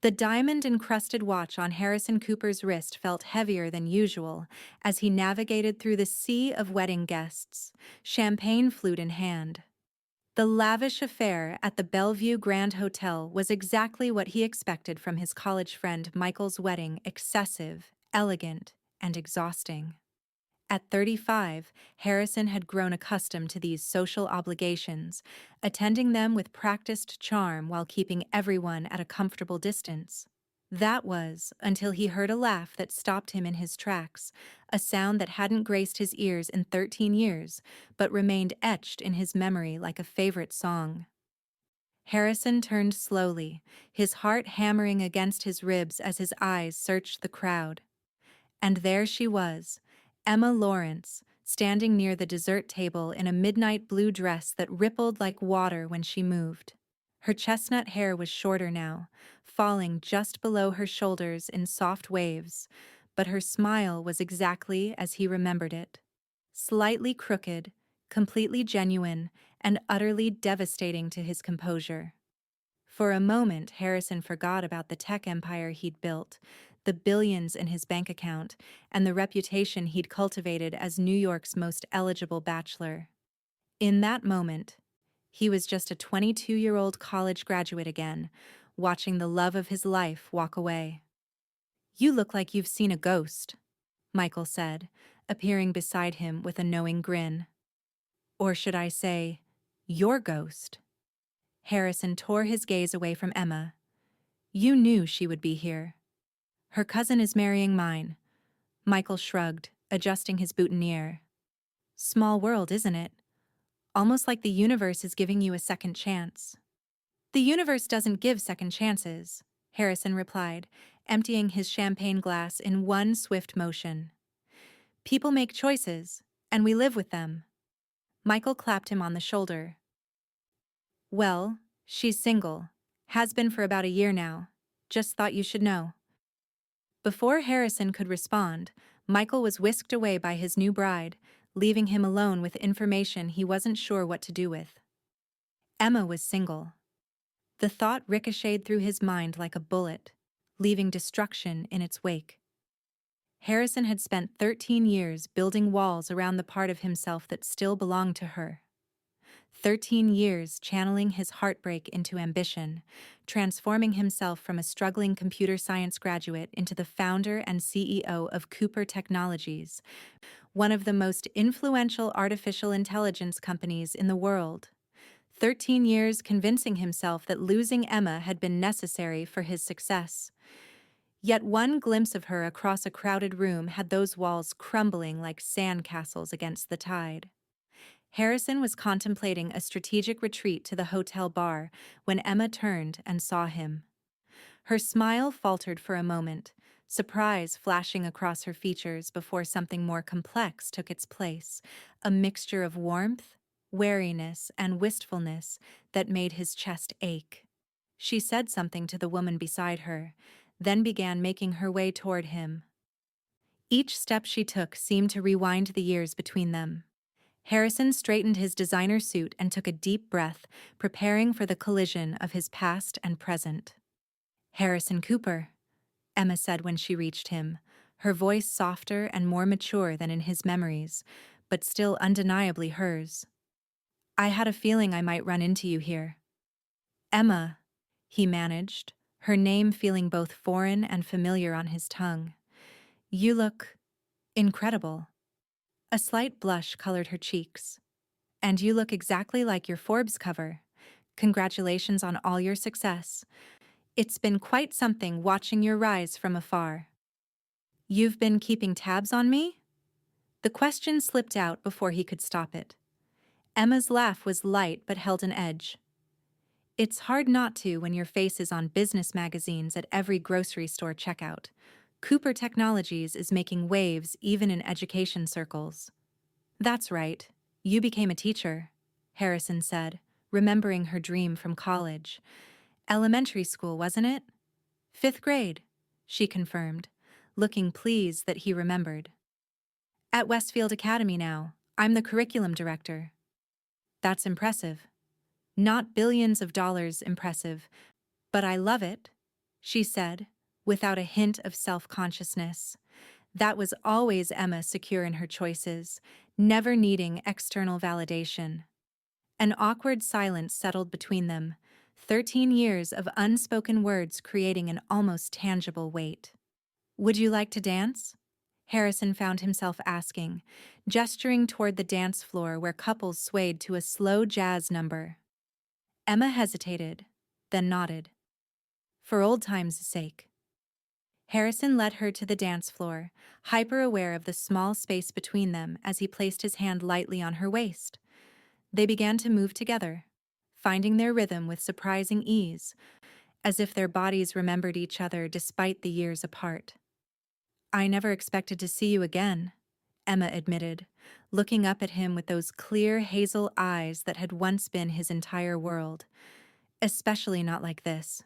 The diamond-encrusted watch on Harrison Cooper's wrist felt heavier than usual as he navigated through the sea of wedding guests, champagne flute in hand. The lavish affair at the Bellevue Grand Hotel was exactly what he expected from his college friend Michael's wedding: excessive, elegant, and exhausting. At 35, Harrison had grown accustomed to these social obligations, attending them with practiced charm while keeping everyone at a comfortable distance. That was until he heard a laugh that stopped him in his tracks, a sound that hadn't graced his ears in 13 years, but remained etched in his memory like a favorite song. Harrison turned slowly, his heart hammering against his ribs as his eyes searched the crowd. And there she was, Emma Lawrence, standing near the dessert table in a midnight blue dress that rippled like water when she moved. Her chestnut hair was shorter now, falling just below her shoulders in soft waves, but her smile was exactly as he remembered it. Slightly crooked, completely genuine, and utterly devastating to his composure. For a moment, Harrison forgot about the tech empire he'd built, the billions in his bank account, and the reputation he'd cultivated as New York's most eligible bachelor. In that moment, he was just a 22-year-old college graduate again, watching the love of his life walk away. "You look like you've seen a ghost," Michael said, appearing beside him with a knowing grin. "Or should I say, your ghost?" Harrison tore his gaze away from Emma. "You knew she would be here." "Her cousin is marrying mine." Michael shrugged, adjusting his boutonniere. "Small world, isn't it? Almost like the universe is giving you a second chance." "The universe doesn't give second chances," Harrison replied, emptying his champagne glass in one swift motion. "People make choices, and we live with them." Michael clapped him on the shoulder. "Well, she's single. Has been for about a year now. Just thought you should know." Before Harrison could respond, Michael was whisked away by his new bride, leaving him alone with information he wasn't sure what to do with. Emma was single. The thought ricocheted through his mind like a bullet, leaving destruction in its wake. Harrison had spent 13 years building walls around the part of himself that still belonged to her. 13 years channeling his heartbreak into ambition, transforming himself from a struggling computer science graduate into the founder and CEO of Cooper Technologies, one of the most influential artificial intelligence companies in the world. 13 years convincing himself that losing Emma had been necessary for his success. Yet one glimpse of her across a crowded room had those walls crumbling like sandcastles against the tide. Harrison was contemplating a strategic retreat to the hotel bar when Emma turned and saw him. Her smile faltered for a moment, surprise flashing across her features before something more complex took its place, a mixture of warmth, wariness, and wistfulness that made his chest ache. She said something to the woman beside her, then began making her way toward him. Each step she took seemed to rewind the years between them. Harrison straightened his designer suit and took a deep breath, preparing for the collision of his past and present. "Harrison Cooper," Emma said when she reached him, her voice softer and more mature than in his memories, but still undeniably hers. "I had a feeling I might run into you here." "Emma," he managed, her name feeling both foreign and familiar on his tongue. "You look incredible." A slight blush colored her cheeks. "And you look exactly like your Forbes cover. Congratulations on all your success. It's been quite something watching your rise from afar." "You've been keeping tabs on me?" The question slipped out before he could stop it. Emma's laugh was light but held an edge. "It's hard not to when your face is on business magazines at every grocery store checkout. Cooper Technologies is making waves even in education circles." "That's right. You became a teacher," Harrison said, remembering her dream from college. "Elementary school, wasn't it?" "Fifth grade," she confirmed, looking pleased that he remembered. "At Westfield Academy now. I'm the curriculum director." "That's impressive. Not billions of dollars impressive, but I love it." she said, without a hint of self-consciousness. That was always Emma, secure in her choices, never needing external validation. An awkward silence settled between them, 13 years of unspoken words creating an almost tangible weight. "Would you like to dance?" Harrison found himself asking, gesturing toward the dance floor where couples swayed to a slow jazz number. Emma hesitated, then nodded. "For old time's sake." Harrison led her to the dance floor, hyper-aware of the small space between them as he placed his hand lightly on her waist. They began to move together, finding their rhythm with surprising ease, as if their bodies remembered each other despite the years apart. "I never expected to see you again," Emma admitted, looking up at him with those clear hazel eyes that had once been his entire world. "Especially not like this."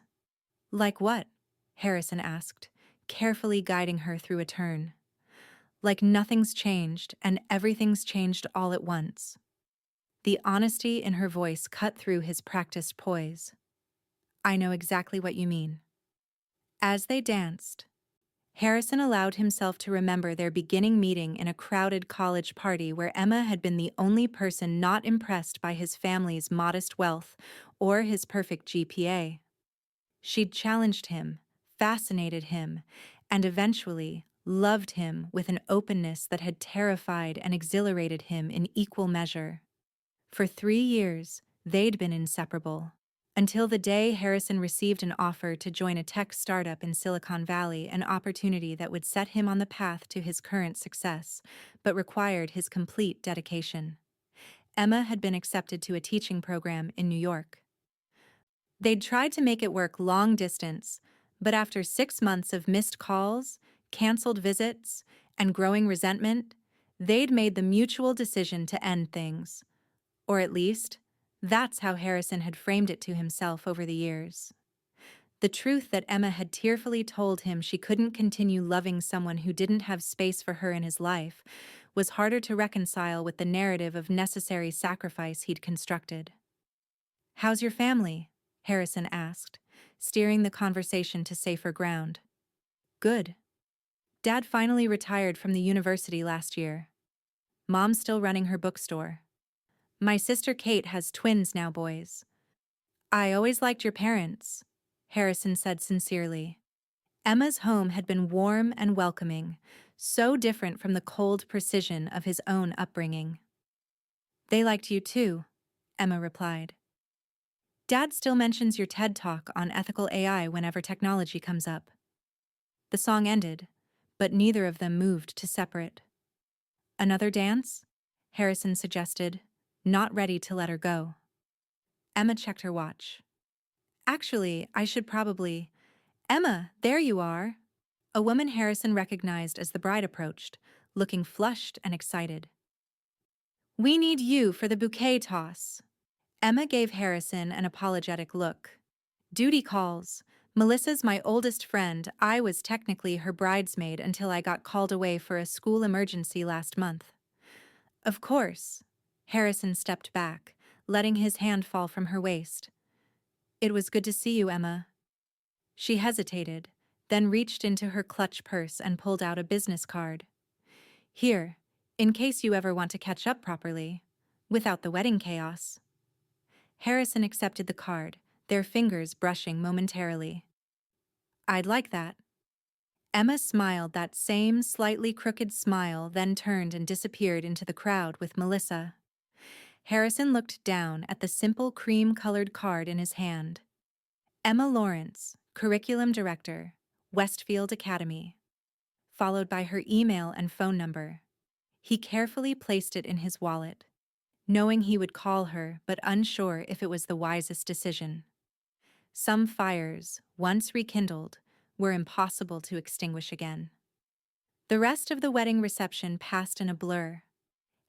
"Like what?" Harrison asked, carefully guiding her through a turn. "Like nothing's changed and everything's changed all at once." The honesty in her voice cut through his practiced poise. "I know exactly what you mean." As they danced, Harrison allowed himself to remember their beginning meeting in a crowded college party where Emma had been the only person not impressed by his family's modest wealth or his perfect GPA. She'd challenged him, fascinated him, and eventually loved him with an openness that had terrified and exhilarated him in equal measure. For 3 years, they'd been inseparable. Until the day Harrison received an offer to join a tech startup in Silicon Valley, an opportunity that would set him on the path to his current success, but required his complete dedication. Emma had been accepted to a teaching program in New York. They'd tried to make it work long distance, but after 6 months of missed calls, canceled visits, and growing resentment, they'd made the mutual decision to end things. Or at least, that's how Harrison had framed it to himself over the years. The truth that Emma had tearfully told him she couldn't continue loving someone who didn't have space for her in his life was harder to reconcile with the narrative of necessary sacrifice he'd constructed. "How's your family?" Harrison asked, steering the conversation to safer ground. "Good. Dad finally retired from the university last year. Mom's still running her bookstore. My sister Kate has twins now, boys." "I always liked your parents," Harrison said sincerely. Emma's home had been warm and welcoming, so different from the cold precision of his own upbringing. "They liked you too," Emma replied. "Dad still mentions your TED Talk on ethical AI whenever technology comes up." The song ended, but neither of them moved to separate. "Another dance?" Harrison suggested, not ready to let her go. Emma checked her watch. "Actually, I should probably—" "Emma, there you are!" A woman Harrison recognized as the bride approached, looking flushed and excited. "We need you for the bouquet toss." Emma gave Harrison an apologetic look. "Duty calls. Melissa's my oldest friend. I was technically her bridesmaid until I got called away for a school emergency last month." "Of course." Harrison stepped back, letting his hand fall from her waist. "It was good to see you, Emma." She hesitated, then reached into her clutch purse and pulled out a business card. "Here, in case you ever want to catch up properly, without the wedding chaos." Harrison accepted the card, their fingers brushing momentarily. "I'd like that." Emma smiled that same slightly crooked smile, then turned and disappeared into the crowd with Melissa. Harrison looked down at the simple cream-colored card in his hand. Emma Lawrence, Curriculum Director, Westfield Academy, followed by her email and phone number. He carefully placed it in his wallet, knowing he would call her but unsure if it was the wisest decision. Some fires, once rekindled, were impossible to extinguish again. The rest of the wedding reception passed in a blur.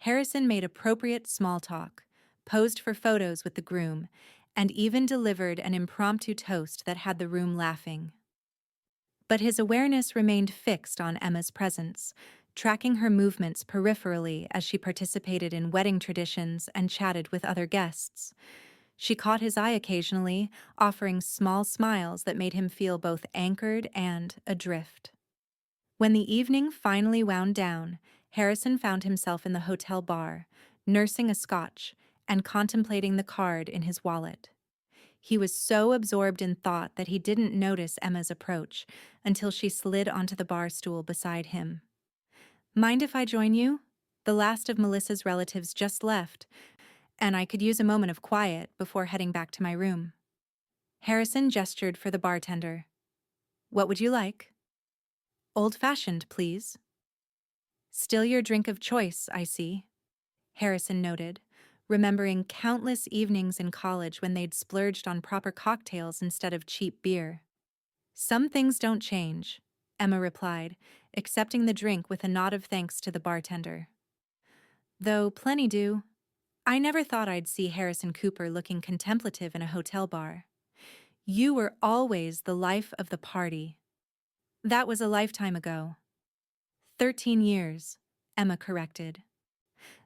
Harrison made appropriate small talk, posed for photos with the groom, and even delivered an impromptu toast that had the room laughing. But his awareness remained fixed on Emma's presence, tracking her movements peripherally as she participated in wedding traditions and chatted with other guests. She caught his eye occasionally, offering small smiles that made him feel both anchored and adrift. When the evening finally wound down, Harrison found himself in the hotel bar, nursing a scotch and contemplating the card in his wallet. He was so absorbed in thought that he didn't notice Emma's approach until she slid onto the bar stool beside him. "Mind if I join you? The last of Melissa's relatives just left, and I could use a moment of quiet before heading back to my room." Harrison gestured for the bartender. "What would you like?" "Old-fashioned, please." "Still your drink of choice, I see," Harrison noted, remembering countless evenings in college when they'd splurged on proper cocktails instead of cheap beer. "Some things don't change," Emma replied, accepting the drink with a nod of thanks to the bartender. "Though plenty do. I never thought I'd see Harrison Cooper looking contemplative in a hotel bar. You were always the life of the party." "That was a lifetime ago." 13 years, Emma corrected.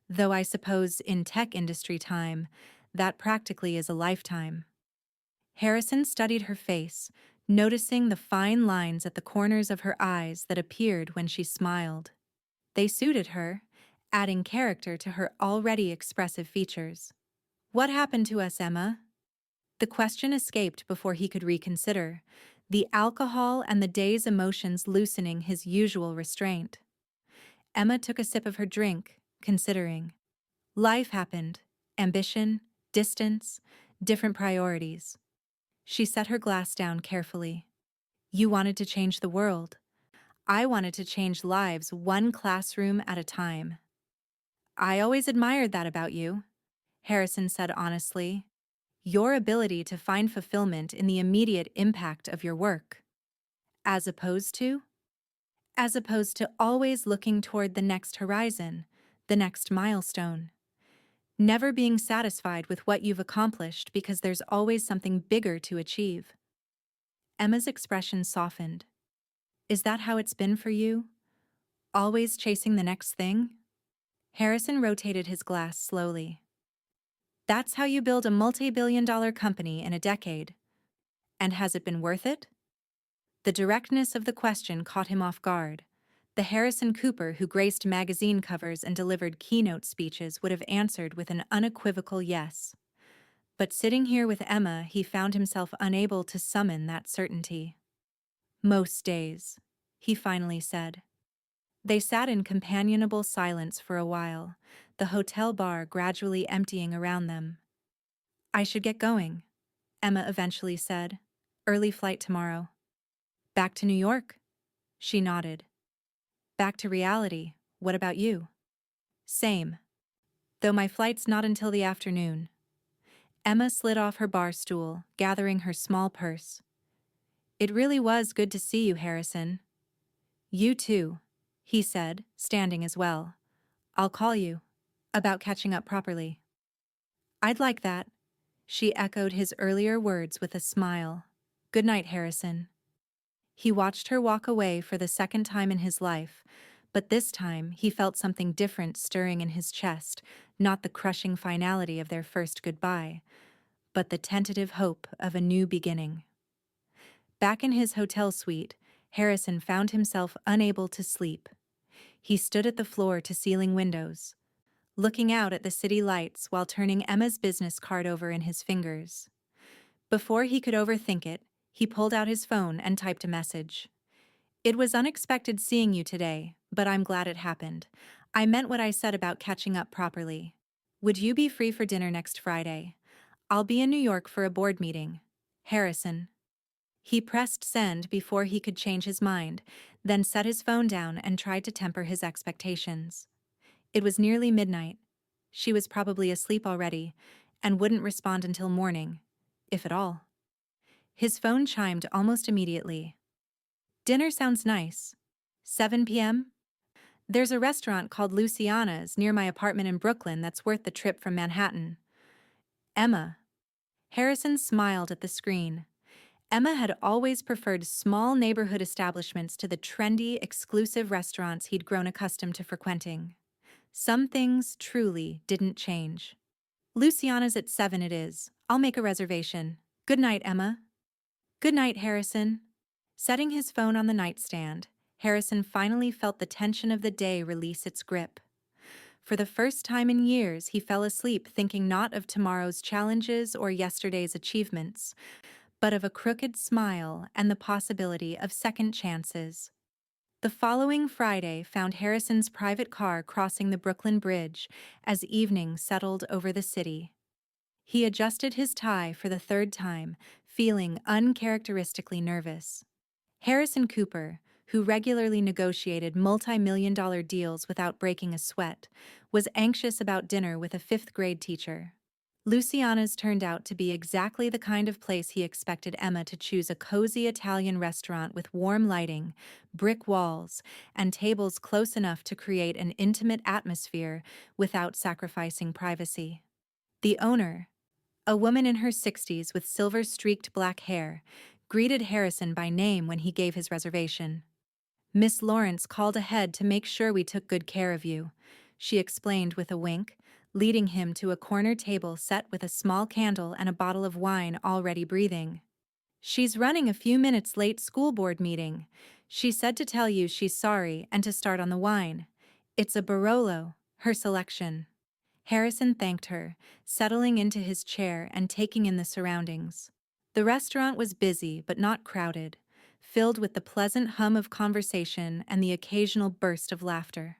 "Though I suppose in tech industry time, that practically is a lifetime." Harrison studied her face, noticing the fine lines at the corners of her eyes that appeared when she smiled. They suited her, adding character to her already expressive features. "What happened to us, Emma?" The question escaped before he could reconsider, the alcohol and the day's emotions loosening his usual restraint. Emma took a sip of her drink, considering. Life happened. Ambition, distance, different priorities. She set her glass down carefully. "You wanted to change the world. I wanted to change lives one classroom at a time." "I always admired that about you," Harrison said honestly. "Your ability to find fulfillment in the immediate impact of your work." As opposed to? As opposed to always looking toward the next horizon, the next milestone. Never being satisfied with what you've accomplished because there's always something bigger to achieve. Emma's expression softened. "Is that how it's been for you? Always chasing the next thing?" Harrison rotated his glass slowly. "That's how you build a multi-billion-dollar company in a decade. And has it been worth it?" The directness of the question caught him off guard. The Harrison Cooper who graced magazine covers and delivered keynote speeches would have answered with an unequivocal yes. But sitting here with Emma, he found himself unable to summon that certainty. "Most days," he finally said. They sat in companionable silence for a while, the hotel bar gradually emptying around them. "I should get going," Emma eventually said. "Early flight tomorrow." "Back to New York?" She nodded. "Back to reality. What about you?" "Same. Though my flight's not until the afternoon." Emma slid off her bar stool, gathering her small purse. "It really was good to see you, Harrison." "You too," he said, standing as well. "I'll call you. About catching up properly." "I'd like that." She echoed his earlier words with a smile. "Good night, Harrison." He watched her walk away for the second time in his life, but this time he felt something different stirring in his chest, not the crushing finality of their first goodbye, but the tentative hope of a new beginning. Back in his hotel suite, Harrison found himself unable to sleep. He stood at the floor-to-ceiling windows, looking out at the city lights while turning Emma's business card over in his fingers. Before he could overthink it, he pulled out his phone and typed a message. "It was unexpected seeing you today, but I'm glad it happened. I meant what I said about catching up properly. Would you be free for dinner next Friday? I'll be in New York for a board meeting. Harrison." He pressed send before he could change his mind, then set his phone down and tried to temper his expectations. It was nearly midnight. She was probably asleep already, and wouldn't respond until morning, if at all. His phone chimed almost immediately. "Dinner sounds nice. 7 p.m.? There's a restaurant called Luciana's near my apartment in Brooklyn that's worth the trip from Manhattan." "Emma." Harrison smiled at the screen. Emma had always preferred small neighborhood establishments to the trendy, exclusive restaurants he'd grown accustomed to frequenting. Some things truly didn't change. Luciana's at 7 it is. I'll make a reservation. Good night, Emma. Good night, Harrison. Setting his phone on the nightstand, Harrison finally felt the tension of the day release its grip. For the first time in years, he fell asleep thinking not of tomorrow's challenges or yesterday's achievements, but of a crooked smile and the possibility of second chances. The following Friday found Harrison's private car crossing the Brooklyn Bridge as evening settled over the city. He adjusted his tie for the third time, feeling uncharacteristically nervous. Harrison Cooper, who regularly negotiated multi-million-dollar deals without breaking a sweat, was anxious about dinner with a fifth-grade teacher. Luciana's turned out to be exactly the kind of place he expected Emma to choose: a cozy Italian restaurant with warm lighting, brick walls, and tables close enough to create an intimate atmosphere without sacrificing privacy. The owner, a woman in her 60s with silver-streaked black hair, greeted Harrison by name when he gave his reservation. "Miss Lawrence called ahead to make sure we took good care of you," she explained with a wink, leading him to a corner table set with a small candle and a bottle of wine already breathing. "She's running a few minutes late school board meeting. She said to tell you she's sorry and to start on the wine. It's a Barolo, her selection." Harrison thanked her, settling into his chair and taking in the surroundings. The restaurant was busy but not crowded, filled with the pleasant hum of conversation and the occasional burst of laughter.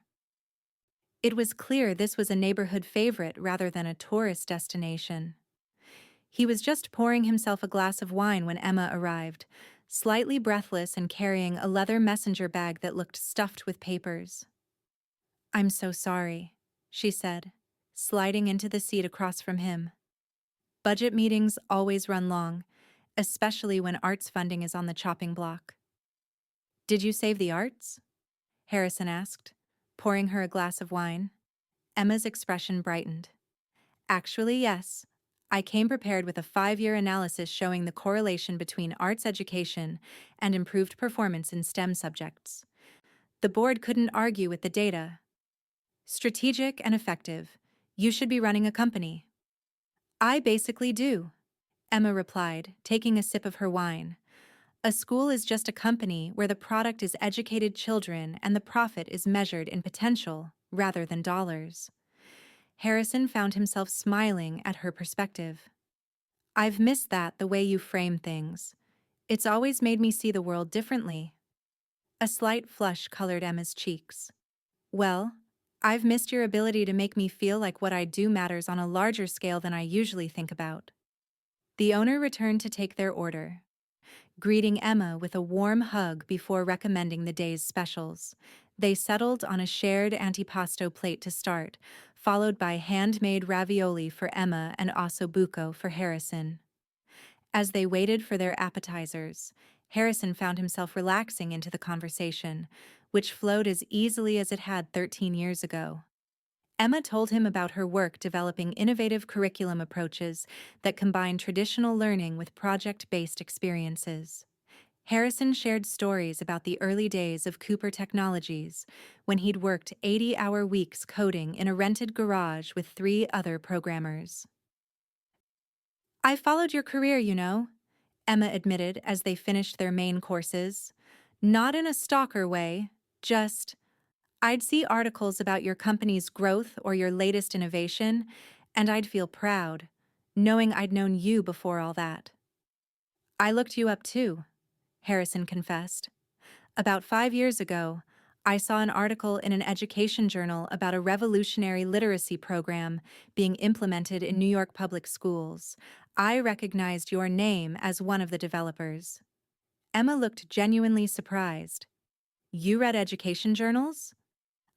It was clear this was a neighborhood favorite rather than a tourist destination. He was just pouring himself a glass of wine when Emma arrived, slightly breathless and carrying a leather messenger bag that looked stuffed with papers. "I'm so sorry," she said, sliding into the seat across from him. "Budget meetings always run long, especially when arts funding is on the chopping block." "Did you save the arts?" Harrison asked, pouring her a glass of wine. Emma's expression brightened. "Actually, yes. I came prepared with a 5-year analysis showing the correlation between arts education and improved performance in STEM subjects. The board couldn't argue with the data. Strategic and effective. You should be running a company." "I basically do," Emma replied, taking a sip of her wine. "A school is just a company where the product is educated children and the profit is measured in potential rather than dollars." Harrison found himself smiling at her perspective. "I've missed that, the way you frame things. It's always made me see the world differently." A slight flush colored Emma's cheeks. "Well, I've missed your ability to make me feel like what I do matters on a larger scale than I usually think about." The owner returned to take their order, greeting Emma with a warm hug before recommending the day's specials. They settled on a shared antipasto plate to start, followed by handmade ravioli for Emma and ossobuco for Harrison. As they waited for their appetizers, Harrison found himself relaxing into the conversation, which flowed as easily as it had 13 years ago. Emma told him about her work developing innovative curriculum approaches that combine traditional learning with project-based experiences. Harrison shared stories about the early days of Cooper Technologies, when he'd worked 80-hour weeks coding in a rented garage with 3 other programmers. "I followed your career, you know," Emma admitted as they finished their main courses. "Not in a stalker way, just, I'd see articles about your company's growth or your latest innovation, and I'd feel proud, knowing I'd known you before all that." "I looked you up too," Harrison confessed. "About 5 years ago, I saw an article in an education journal about a revolutionary literacy program being implemented in New York public schools. I recognized your name as one of the developers." Emma looked genuinely surprised. "You read education journals?"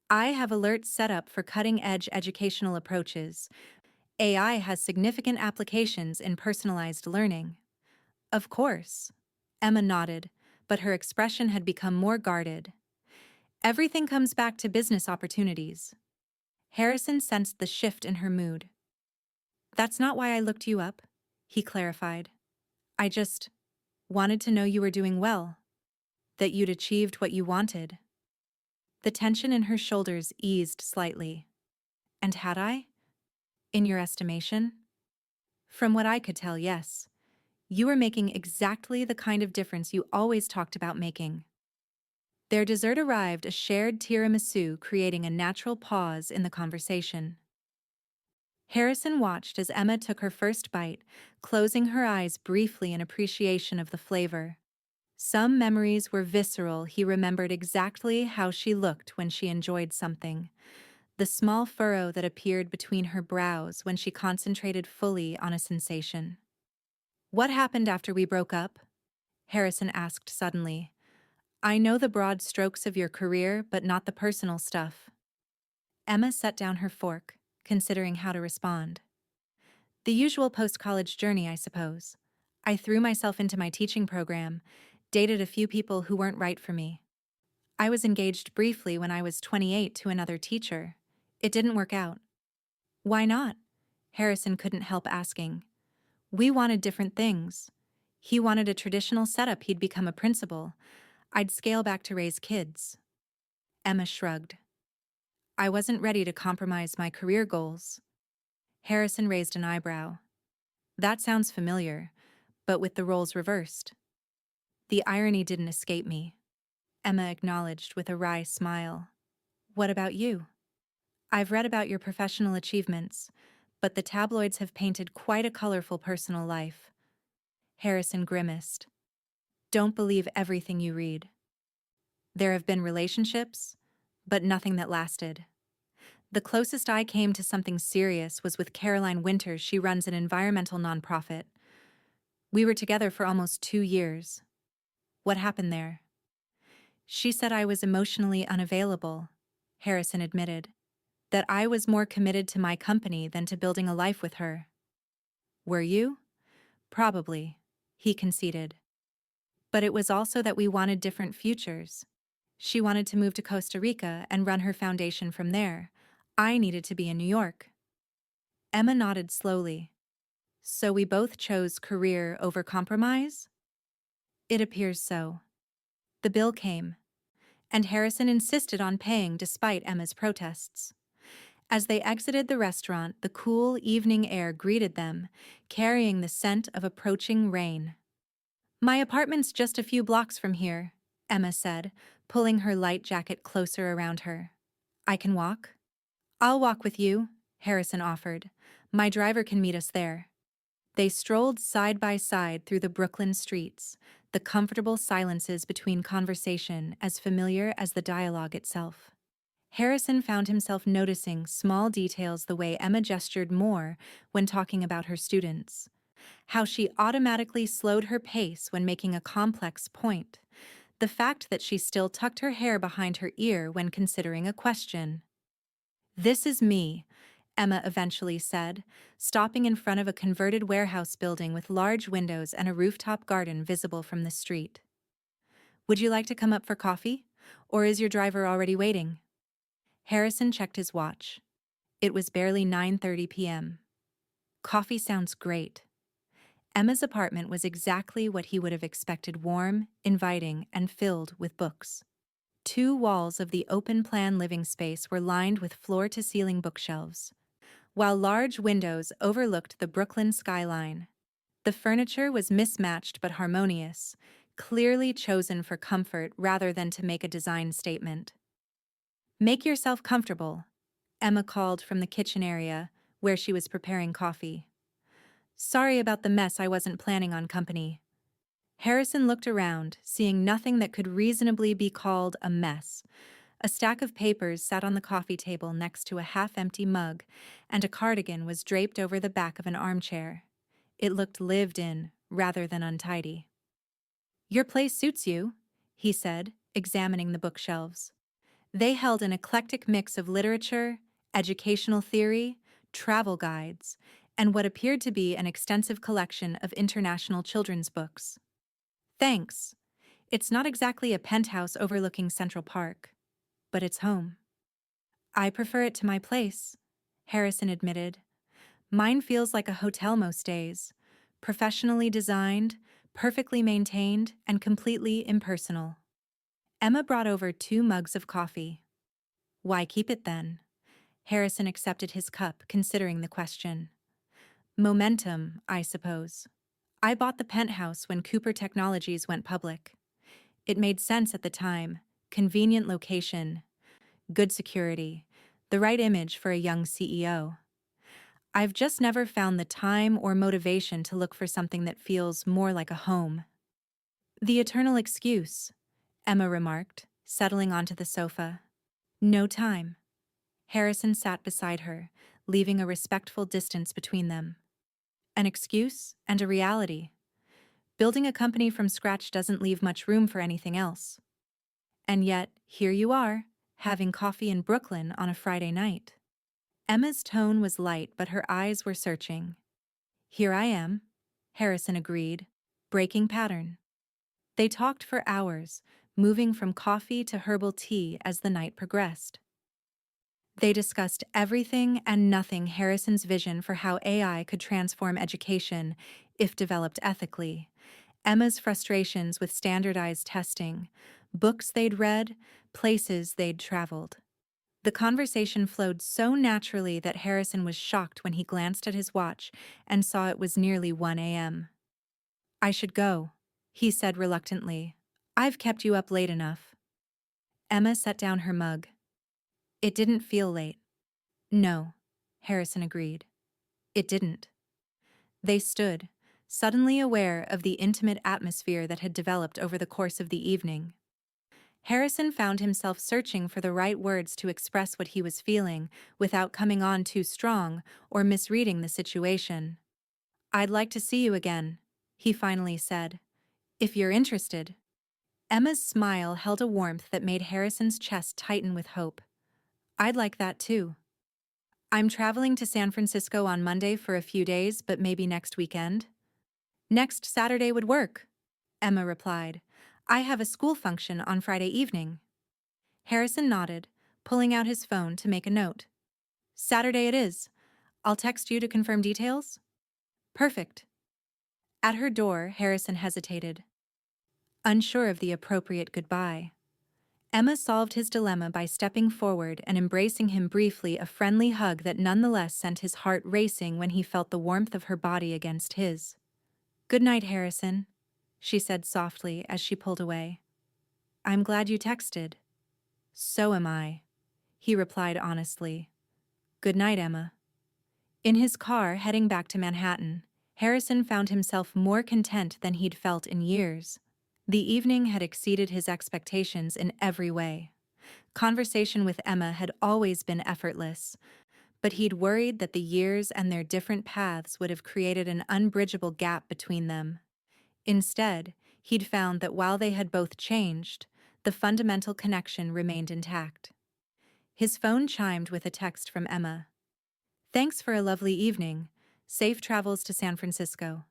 "I have alerts set up for cutting-edge educational approaches. AI has significant applications in personalized learning." "Of course." Emma nodded, but her expression had become more guarded. "Everything comes back to business opportunities." Harrison sensed the shift in her mood. "That's not why I looked you up," he clarified. "I just wanted to know you were doing well, that you'd achieved what you wanted." The tension in her shoulders eased slightly. "And had I?" In your estimation? From what I could tell, yes. You were making exactly the kind of difference you always talked about making. Their dessert arrived, a shared tiramisu, creating a natural pause in the conversation. Harrison watched as Emma took her first bite, closing her eyes briefly in appreciation of the flavor. Some memories were visceral. He remembered exactly how she looked when she enjoyed something. The small furrow that appeared between her brows when she concentrated fully on a sensation. "What happened after we broke up?" Harrison asked suddenly. "I know the broad strokes of your career, but not the personal stuff." Emma set down her fork, considering how to respond. "The usual post-college journey, I suppose. I threw myself into my teaching program, dated a few people who weren't right for me. I was engaged briefly when I was 28 to another teacher. It didn't work out." "Why not?" Harrison couldn't help asking. "We wanted different things. He wanted a traditional setup, he'd become a principal. I'd scale back to raise kids." Emma shrugged. "I wasn't ready to compromise my career goals." Harrison raised an eyebrow. "That sounds familiar, but with the roles reversed." "The irony didn't escape me," Emma acknowledged with a wry smile. "What about you?" "I've read about your professional achievements, but the tabloids have painted quite a colorful personal life." Harrison grimaced. "Don't believe everything you read. There have been relationships, but nothing that lasted. The closest I came to something serious was with Caroline Winters. She runs an environmental nonprofit. We were together for almost 2 years." "What happened there?" "She said I was emotionally unavailable," Harrison admitted. "That I was more committed to my company than to building a life with her." "Were you?" "Probably," he conceded. "But it was also that we wanted different futures. She wanted to move to Costa Rica and run her foundation from there. I needed to be in New York." Emma nodded slowly. "So we both chose career over compromise?" "It appears so." The bill came, and Harrison insisted on paying despite Emma's protests. As they exited the restaurant, the cool evening air greeted them, carrying the scent of approaching rain. "My apartment's just a few blocks from here," Emma said, pulling her light jacket closer around her. "I can walk?" "I'll walk with you," Harrison offered. "My driver can meet us there." They strolled side by side through the Brooklyn streets, the comfortable silences between conversation as familiar as the dialogue itself. Harrison found himself noticing small details, the way Emma gestured more when talking about her students, how she automatically slowed her pace when making a complex point, the fact that she still tucked her hair behind her ear when considering a question. "This is me," Emma eventually said, stopping in front of a converted warehouse building with large windows and a rooftop garden visible from the street. "Would you like to come up for coffee? Or is your driver already waiting?" Harrison checked his watch. It was barely 9:30 p.m. "Coffee sounds great." Emma's apartment was exactly what he would have expected: warm, inviting, and filled with books. 2 walls of the open-plan living space were lined with floor-to-ceiling bookshelves, while large windows overlooked the Brooklyn skyline. The furniture was mismatched but harmonious, clearly chosen for comfort rather than to make a design statement. "Make yourself comfortable," Emma called from the kitchen area, where she was preparing coffee. "Sorry about the mess, I wasn't planning on company." Harrison looked around, seeing nothing that could reasonably be called a mess. A stack of papers sat on the coffee table next to a half-empty mug, and a cardigan was draped over the back of an armchair. It looked lived in, rather than untidy. "Your place suits you," he said, examining the bookshelves. They held an eclectic mix of literature, educational theory, travel guides, and what appeared to be an extensive collection of international children's books. "Thanks. It's not exactly a penthouse overlooking Central Park, but it's home." "I prefer it to my place," Harrison admitted. "Mine feels like a hotel most days, professionally designed, perfectly maintained, and completely impersonal." Emma brought over 2 mugs of coffee. "Why keep it then?" Harrison accepted his cup, considering the question. Momentum, I suppose. I bought the penthouse when Cooper Technologies went public. It made sense at the time. Convenient location, good security, the right image for a young CEO. I've just never found the time or motivation to look for something that feels more like a home. The eternal excuse, Emma remarked, settling onto the sofa. No time. Harrison sat beside her, leaving a respectful distance between them. An excuse and a reality. Building a company from scratch doesn't leave much room for anything else. And yet, here you are, having coffee in Brooklyn on a Friday night. Emma's tone was light, but her eyes were searching. Here I am, Harrison agreed, breaking pattern. They talked for hours, moving from coffee to herbal tea as the night progressed. They discussed everything and nothing Harrison's vision for how AI could transform education, if developed ethically, Emma's frustrations with standardized testing, books they'd read, places they'd traveled. The conversation flowed so naturally that Harrison was shocked when he glanced at his watch and saw it was nearly 1 a.m. I should go, he said reluctantly. I've kept you up late enough. Emma set down her mug. It didn't feel late. No, Harrison agreed. It didn't. They stood, suddenly aware of the intimate atmosphere that had developed over the course of the evening. Harrison found himself searching for the right words to express what he was feeling without coming on too strong or misreading the situation. I'd like to see you again, he finally said. If you're interested. Emma's smile held a warmth that made Harrison's chest tighten with hope. I'd like that too. I'm traveling to San Francisco on Monday for a few days, but maybe next weekend. Next Saturday would work, Emma replied. I have a school function on Friday evening. Harrison nodded, pulling out his phone to make a note. Saturday it is. I'll text you to confirm details. Perfect. At her door, Harrison hesitated, unsure of the appropriate goodbye. Emma solved his dilemma by stepping forward and embracing him briefly, a friendly hug that nonetheless sent his heart racing when he felt the warmth of her body against his. Good night, Harrison, she said softly as she pulled away. I'm glad you texted. So am I, he replied honestly. Good night, Emma. In his car heading back to Manhattan, Harrison found himself more content than he'd felt in years. The evening had exceeded his expectations in every way. Conversation with Emma had always been effortless, but he'd worried that the years and their different paths would have created an unbridgeable gap between them. Instead, he'd found that while they had both changed, the fundamental connection remained intact. His phone chimed with a text from Emma. Thanks for a lovely evening. Safe travels to San Francisco.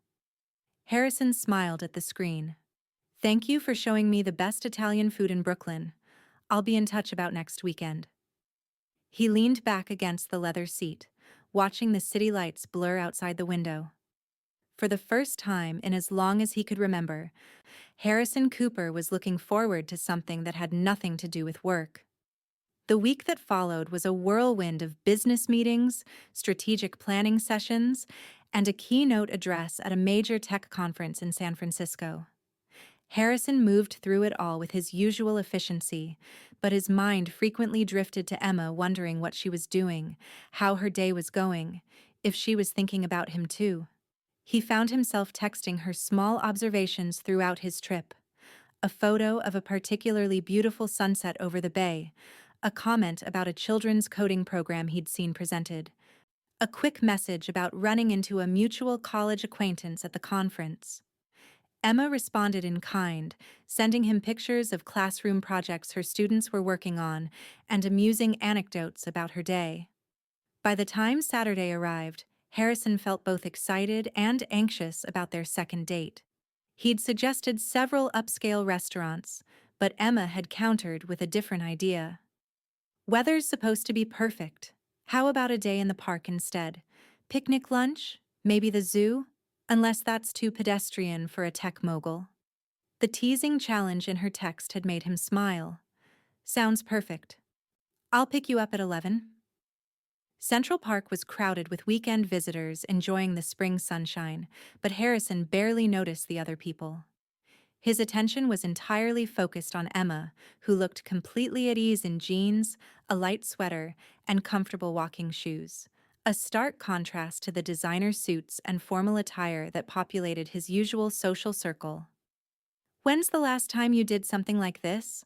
Harrison smiled at the screen. Thank you for showing me the best Italian food in Brooklyn. I'll be in touch about next weekend. He leaned back against the leather seat, watching the city lights blur outside the window. For the first time in as long as he could remember, Harrison Cooper was looking forward to something that had nothing to do with work. The week that followed was a whirlwind of business meetings, strategic planning sessions, and a keynote address at a major tech conference in San Francisco. Harrison moved through it all with his usual efficiency, but his mind frequently drifted to Emma, wondering what she was doing, how her day was going, if she was thinking about him too. He found himself texting her small observations throughout his trip. A photo of a particularly beautiful sunset over the bay, a comment about a children's coding program he'd seen presented, a quick message about running into a mutual college acquaintance at the conference. Emma responded in kind, sending him pictures of classroom projects her students were working on and amusing anecdotes about her day. By the time Saturday arrived, Harrison felt both excited and anxious about their second date. He'd suggested several upscale restaurants, but Emma had countered with a different idea. Weather's supposed to be perfect. How about a day in the park instead? Picnic lunch? Maybe the zoo? Unless that's too pedestrian for a tech mogul. The teasing challenge in her text had made him smile. Sounds perfect. I'll pick you up at 11. Central Park was crowded with weekend visitors enjoying the spring sunshine, but Harrison barely noticed the other people. His attention was entirely focused on Emma, who looked completely at ease in jeans, a light sweater, and comfortable walking shoes. A stark contrast to the designer suits and formal attire that populated his usual social circle. "When's the last time you did something like this?"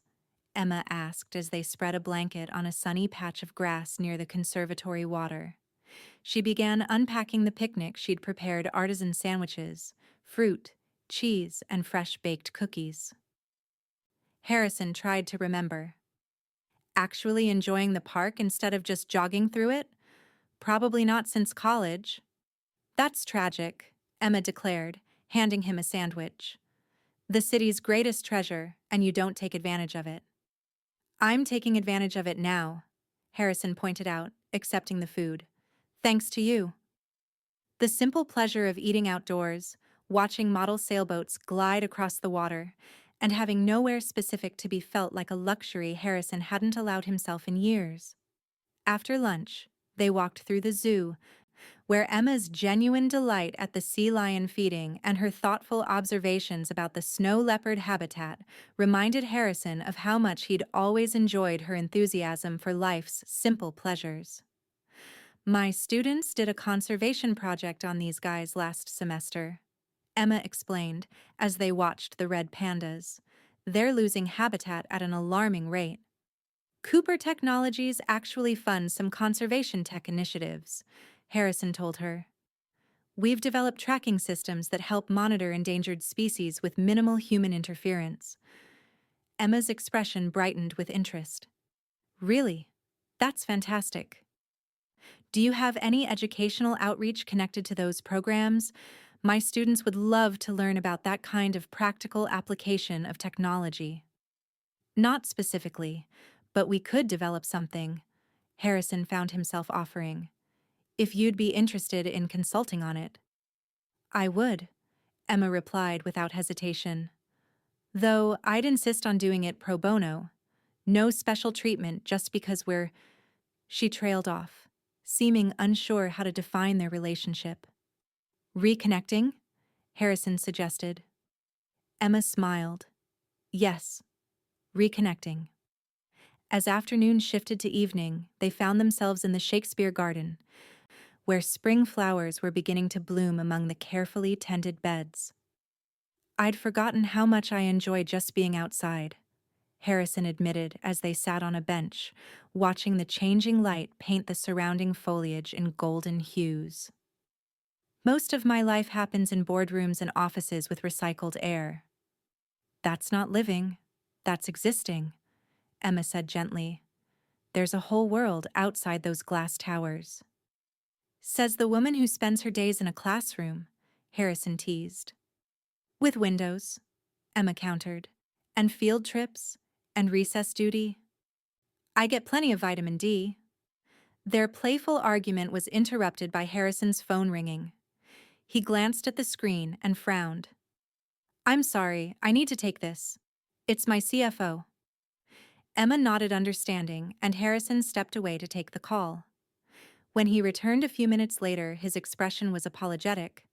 Emma asked as they spread a blanket on a sunny patch of grass near the conservatory water. She began unpacking the picnic she'd prepared: artisan sandwiches, fruit, cheese, and fresh baked cookies. Harrison tried to remember. Actually enjoying the park instead of just jogging through it? Probably not since college. "That's tragic," Emma declared, handing him a sandwich. "The city's greatest treasure, and you don't take advantage of it." "I'm taking advantage of it now," Harrison pointed out, accepting the food. "Thanks to you." The simple pleasure of eating outdoors, watching model sailboats glide across the water, and having nowhere specific to be felt like a luxury Harrison hadn't allowed himself in years. After lunch, they walked through the zoo, where Emma's genuine delight at the sea lion feeding and her thoughtful observations about the snow leopard habitat reminded Harrison of how much he'd always enjoyed her enthusiasm for life's simple pleasures. "My students did a conservation project on these guys last semester," Emma explained as they watched the red pandas. "They're losing habitat at an alarming rate." "Cooper Technologies actually funds some conservation tech initiatives," Harrison told her. "We've developed tracking systems that help monitor endangered species with minimal human interference." Emma's expression brightened with interest. "Really? That's fantastic. Do you have any educational outreach connected to those programs? My students would love to learn about that kind of practical application of technology." "Not specifically, but we could develop something," Harrison found himself offering. "If you'd be interested in consulting on it." "I would," Emma replied without hesitation. "Though I'd insist on doing it pro bono. No special treatment just because we're—" She trailed off, seeming unsure how to define their relationship. "Reconnecting?" Harrison suggested. Emma smiled. "Yes, reconnecting." As afternoon shifted to evening, they found themselves in the Shakespeare Garden, where spring flowers were beginning to bloom among the carefully tended beds. "I'd forgotten how much I enjoy just being outside," Harrison admitted as they sat on a bench, watching the changing light paint the surrounding foliage in golden hues. "Most of my life happens in boardrooms and offices with recycled air." "That's not living, that's existing," Emma said gently. "There's a whole world outside those glass towers." "Says the woman who spends her days in a classroom," Harrison teased. "With windows," Emma countered, "and field trips, and recess duty. I get plenty of vitamin D." Their playful argument was interrupted by Harrison's phone ringing. He glanced at the screen and frowned. "I'm sorry, I need to take this. It's my CFO." Emma nodded understanding, and Harrison stepped away to take the call. When he returned a few minutes later, his expression was apologetic.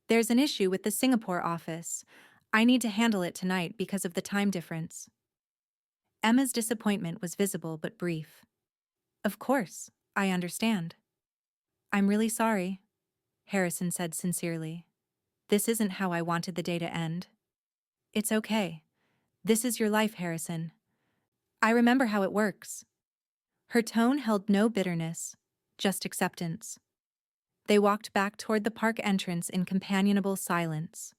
"There's an issue with the Singapore office. I need to handle it tonight because of the time difference." Emma's disappointment was visible but brief. "Of course, I understand." "I'm really sorry," Harrison said sincerely. "This isn't how I wanted the day to end." "It's okay. This is your life, Harrison. I remember how it works." Her tone held no bitterness, just acceptance. They walked back toward the park entrance in companionable silence.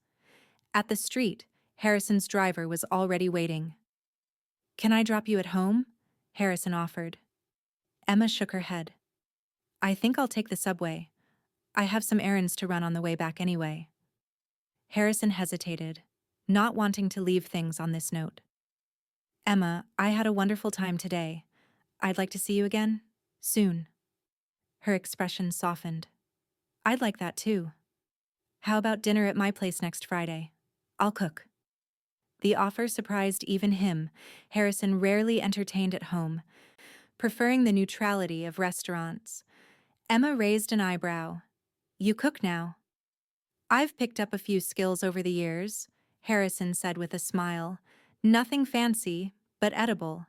At the street, Harrison's driver was already waiting. "Can I drop you at home?" Harrison offered. Emma shook her head. "I think I'll take the subway. I have some errands to run on the way back anyway." Harrison hesitated, not wanting to leave things on this note. "Emma, I had a wonderful time today. I'd like to see you again, soon." Her expression softened. "I'd like that too. How about dinner at my place next Friday? I'll cook." The offer surprised even him. Harrison rarely entertained at home, preferring the neutrality of restaurants. Emma raised an eyebrow. You cook now? I've picked up a few skills over the years, Harrison said with a smile. Nothing fancy, but edible.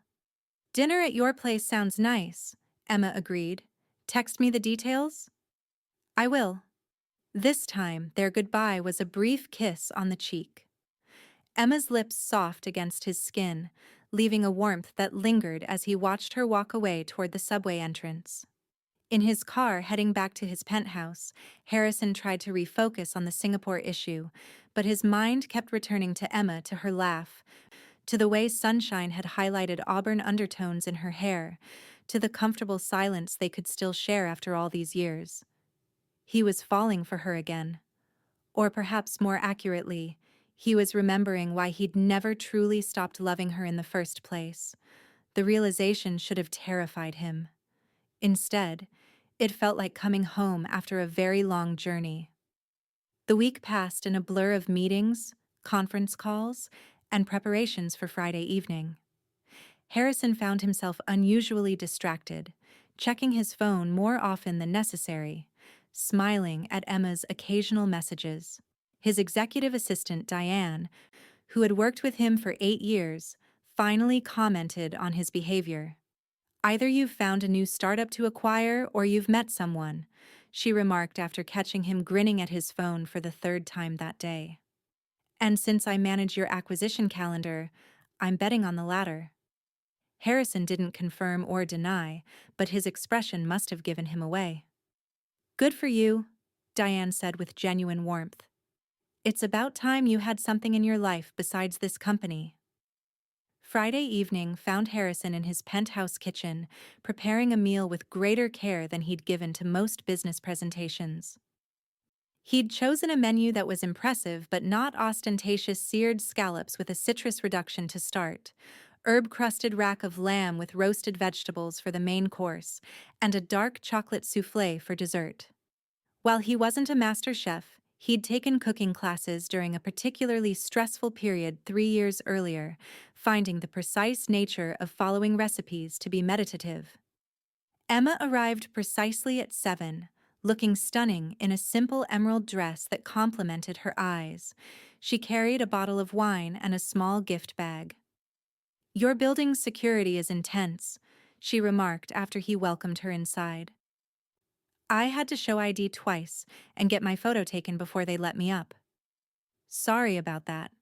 Dinner at your place sounds nice, Emma agreed. Text me the details? I will. This time, their goodbye was a brief kiss on the cheek. Emma's lips soft against his skin, leaving a warmth that lingered as he watched her walk away toward the subway entrance. In his car heading back to his penthouse, Harrison tried to refocus on the Singapore issue, but his mind kept returning to Emma, to her laugh, to the way sunshine had highlighted auburn undertones in her hair, to the comfortable silence they could still share after all these years. He was falling for her again. Or perhaps more accurately, he was remembering why he'd never truly stopped loving her in the first place. The realization should have terrified him. Instead, it felt like coming home after a very long journey. The week passed in a blur of meetings, conference calls, and preparations for Friday evening. Harrison found himself unusually distracted, checking his phone more often than necessary, smiling at Emma's occasional messages. His executive assistant, Diane, who had worked with him for 8 years, finally commented on his behavior. Either you've found a new startup to acquire or you've met someone, she remarked after catching him grinning at his phone for the 3rd time that day. And since I manage your acquisition calendar, I'm betting on the latter. Harrison didn't confirm or deny, but his expression must have given him away. Good for you, Diane said with genuine warmth. It's about time you had something in your life besides this company. Friday evening found Harrison in his penthouse kitchen, preparing a meal with greater care than he'd given to most business presentations. He'd chosen a menu that was impressive but not ostentatious: seared scallops with a citrus reduction to start, herb-crusted rack of lamb with roasted vegetables for the main course, and a dark chocolate soufflé for dessert. While he wasn't a master chef, he'd taken cooking classes during a particularly stressful period 3 years earlier, finding the precise nature of following recipes to be meditative. Emma arrived precisely at 7, looking stunning in a simple emerald dress that complemented her eyes. She carried a bottle of wine and a small gift bag. Your building's security is intense, she remarked after he welcomed her inside. I had to show ID twice and get my photo taken before they let me up. Sorry about that,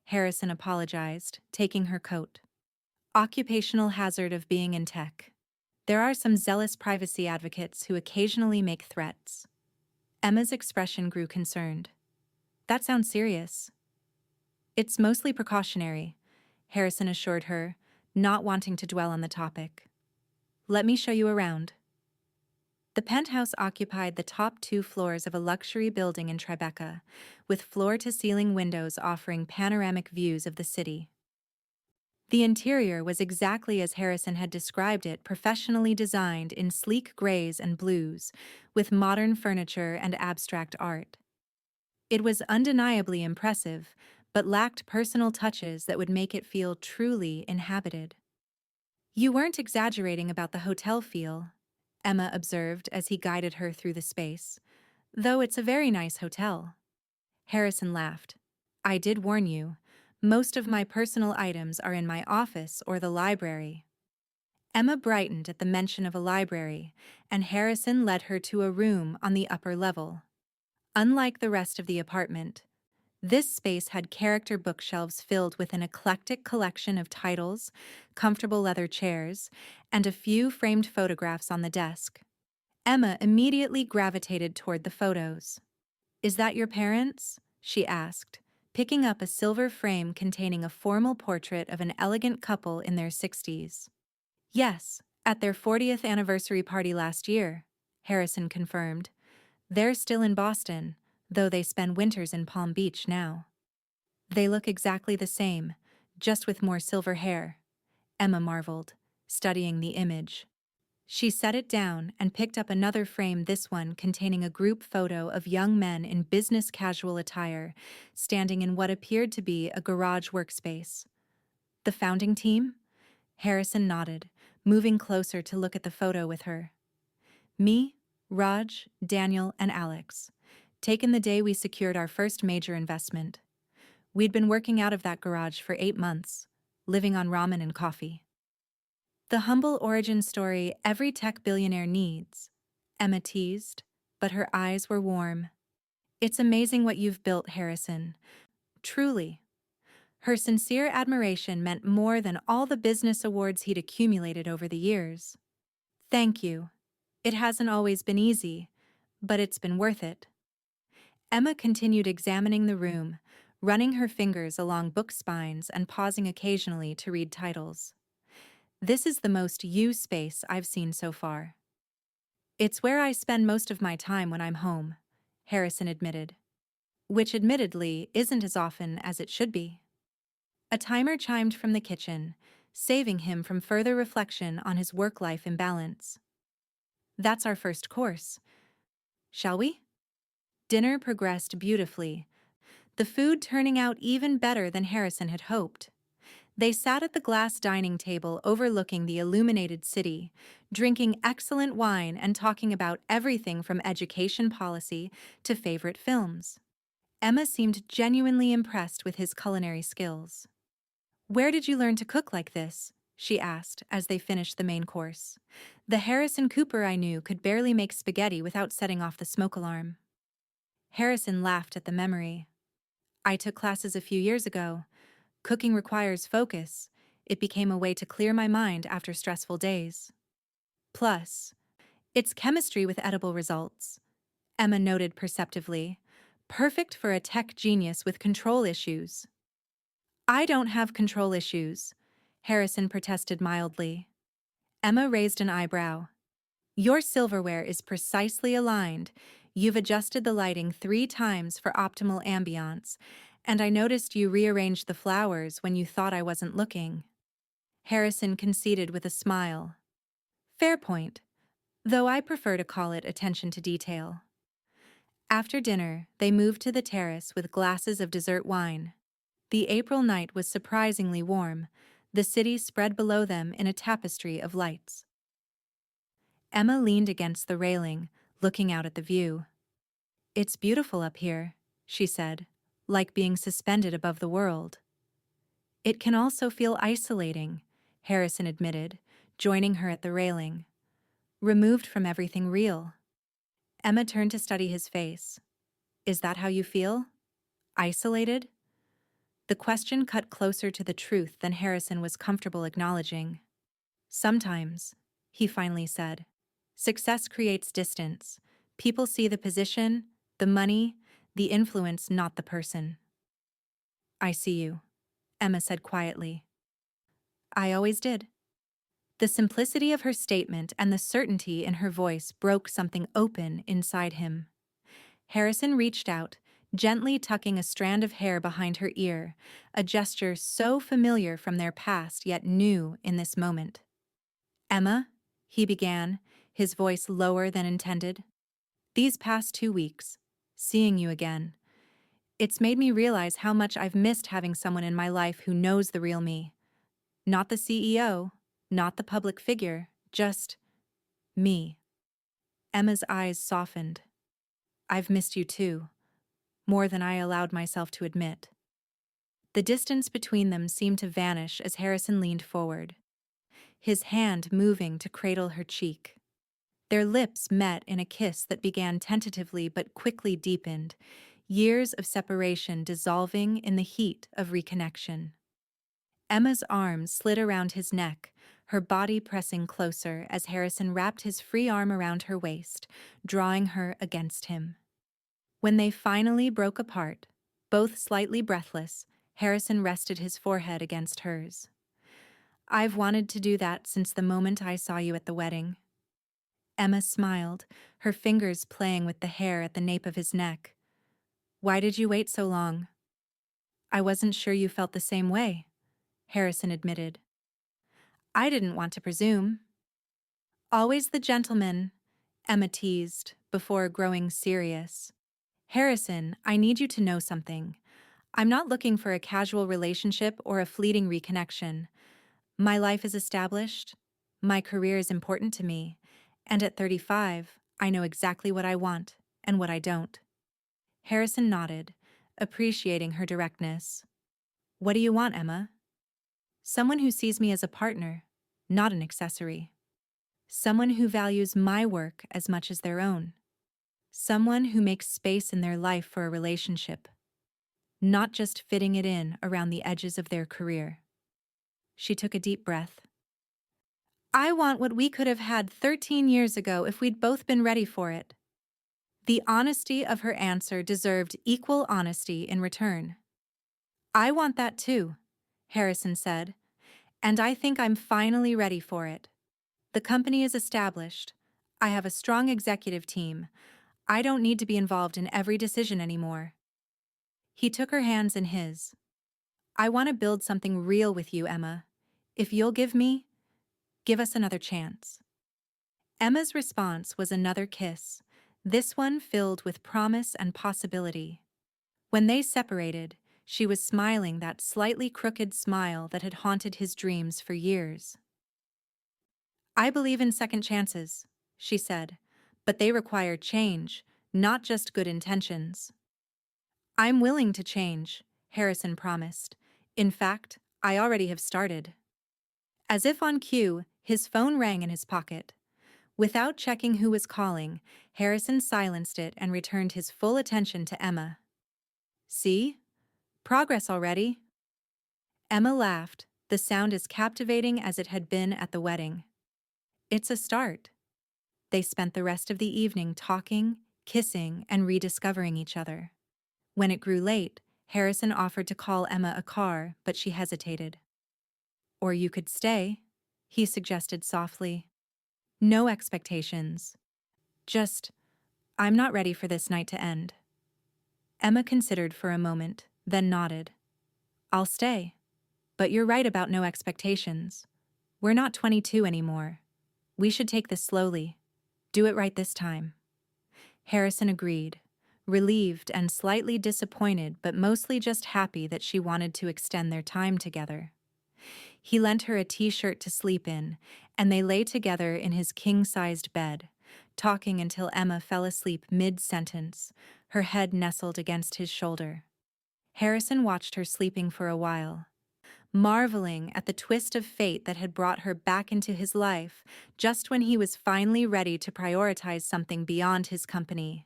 Harrison apologized, taking her coat. Occupational hazard of being in tech. There are some zealous privacy advocates who occasionally make threats. Emma's expression grew concerned. That sounds serious. It's mostly precautionary, Harrison assured her, not wanting to dwell on the topic. Let me show you around. The penthouse occupied the top 2 floors of a luxury building in Tribeca, with floor-to-ceiling windows offering panoramic views of the city. The interior was exactly as Harrison had described it, professionally designed in sleek grays and blues, with modern furniture and abstract art. It was undeniably impressive, but lacked personal touches that would make it feel truly inhabited. You weren't exaggerating about the hotel feel, Emma observed as he guided her through the space, though it's a very nice hotel. Harrison laughed. I did warn you. Most of my personal items are in my office or the library. Emma brightened at the mention of a library, and Harrison led her to a room on the upper level. Unlike the rest of the apartment, this space had character bookshelves filled with an eclectic collection of titles, comfortable leather chairs, and a few framed photographs on the desk. Emma immediately gravitated toward the photos. Is that your parents? She asked, picking up a silver frame containing a formal portrait of an elegant couple in their 60s. Yes, at their 40th anniversary party last year, Harrison confirmed. They're still in Boston, though they spend winters in Palm Beach now. They look exactly the same, just with more silver hair, Emma marveled, studying the image. She set it down and picked up another frame, this one containing a group photo of young men in business casual attire, standing in what appeared to be a garage workspace. The founding team? Harrison nodded, moving closer to look at the photo with her. Me, Raj, Daniel, and Alex. Taken the day we secured our first major investment. We'd been working out of that garage for 8 months, living on ramen and coffee. The humble origin story every tech billionaire needs, Emma teased, but her eyes were warm. It's amazing what you've built, Harrison. Truly. Her sincere admiration meant more than all the business awards he'd accumulated over the years. Thank you. It hasn't always been easy, but it's been worth it. Emma continued examining the room, running her fingers along book spines and pausing occasionally to read titles. This is the most you space I've seen so far. It's where I spend most of my time when I'm home, Harrison admitted. Which admittedly isn't as often as it should be. A timer chimed from the kitchen, saving him from further reflection on his work-life imbalance. That's our first course. Shall we? Dinner progressed beautifully, the food turning out even better than Harrison had hoped. They sat at the glass dining table overlooking the illuminated city, drinking excellent wine and talking about everything from education policy to favorite films. Emma seemed genuinely impressed with his culinary skills. "Where did you learn to cook like this?" she asked as they finished the main course. "The Harrison Cooper I knew could barely make spaghetti without setting off the smoke alarm." Harrison laughed at the memory. "I took classes a few years ago. Cooking requires focus. It became a way to clear my mind after stressful days. Plus, it's chemistry with edible results," Emma noted perceptively. "Perfect for a tech genius with control issues." "I don't have control issues," Harrison protested mildly. Emma raised an eyebrow. "Your silverware is precisely aligned. You've adjusted the lighting 3 times for optimal ambiance, and I noticed you rearranged the flowers when you thought I wasn't looking." Harrison conceded with a smile. "Fair point, though I prefer to call it attention to detail." After dinner, they moved to the terrace with glasses of dessert wine. The April night was surprisingly warm, the city spread below them in a tapestry of lights. Emma leaned against the railing, looking out at the view. "It's beautiful up here," she said, "like being suspended above the world." "It can also feel isolating," Harrison admitted, joining her at the railing. "Removed from everything real." Emma turned to study his face. "Is that how you feel? Isolated?" The question cut closer to the truth than Harrison was comfortable acknowledging. "Sometimes," he finally said. "Success creates distance. People see the position, the money, the influence, not the person." "I see you," Emma said quietly. "I always did." The simplicity of her statement and the certainty in her voice broke something open inside him. Harrison reached out, gently tucking a strand of hair behind her ear, a gesture so familiar from their past yet new in this moment. "Emma," he began, his voice lower than intended. "These past 2 weeks, seeing you again, it's made me realize how much I've missed having someone in my life who knows the real me. Not the CEO, not the public figure, just me." Emma's eyes softened. "I've missed you too, more than I allowed myself to admit." The distance between them seemed to vanish as Harrison leaned forward, his hand moving to cradle her cheek. Their lips met in a kiss that began tentatively but quickly deepened, years of separation dissolving in the heat of reconnection. Emma's arms slid around his neck, her body pressing closer as Harrison wrapped his free arm around her waist, drawing her against him. When they finally broke apart, both slightly breathless, Harrison rested his forehead against hers. "I've wanted to do that since the moment I saw you at the wedding." Emma smiled, her fingers playing with the hair at the nape of his neck. "Why did you wait so long?" "I wasn't sure you felt the same way," Harrison admitted. "I didn't want to presume." "Always the gentleman," Emma teased, before growing serious. "Harrison, I need you to know something. I'm not looking for a casual relationship or a fleeting reconnection. My life is established, my career is important to me, and at 35, I know exactly what I want and what I don't. Harrison nodded, appreciating her directness. What do you want, Emma? Someone who sees me as a partner, not an accessory. Someone who values my work as much as their own. Someone who makes space in their life for a relationship, not just fitting it in around the edges of their career. She took a deep breath. I want what we could have had 13 years ago if we'd both been ready for it. The honesty of her answer deserved equal honesty in return. I want that too, Harrison said, and I think I'm finally ready for it. The company is established. I have a strong executive team. I don't need to be involved in every decision anymore. He took her hands in his. I want to build something real with you, Emma. If you'll give us another chance. Emma's response was another kiss, this one filled with promise and possibility. When they separated, she was smiling that slightly crooked smile that had haunted his dreams for years. I believe in second chances, she said, but they require change, not just good intentions. I'm willing to change, Harrison promised. In fact, I already have started. As if on cue, his phone rang in his pocket. Without checking who was calling, Harrison silenced it and returned his full attention to Emma. See? Progress already? Emma laughed, the sound as captivating as it had been at the wedding. It's a start. They spent the rest of the evening talking, kissing, and rediscovering each other. When it grew late, Harrison offered to call Emma a car, but she hesitated. Or you could stay, he suggested softly. No expectations. Just, I'm not ready for this night to end. Emma considered for a moment, then nodded. I'll stay. But you're right about no expectations. We're not 22 anymore. We should take this slowly. Do it right this time. Harrison agreed, relieved and slightly disappointed, but mostly just happy that she wanted to extend their time together. He lent her a t-shirt to sleep in, and they lay together in his king-sized bed, talking until Emma fell asleep mid-sentence, her head nestled against his shoulder. Harrison watched her sleeping for a while, marveling at the twist of fate that had brought her back into his life just when he was finally ready to prioritize something beyond his company.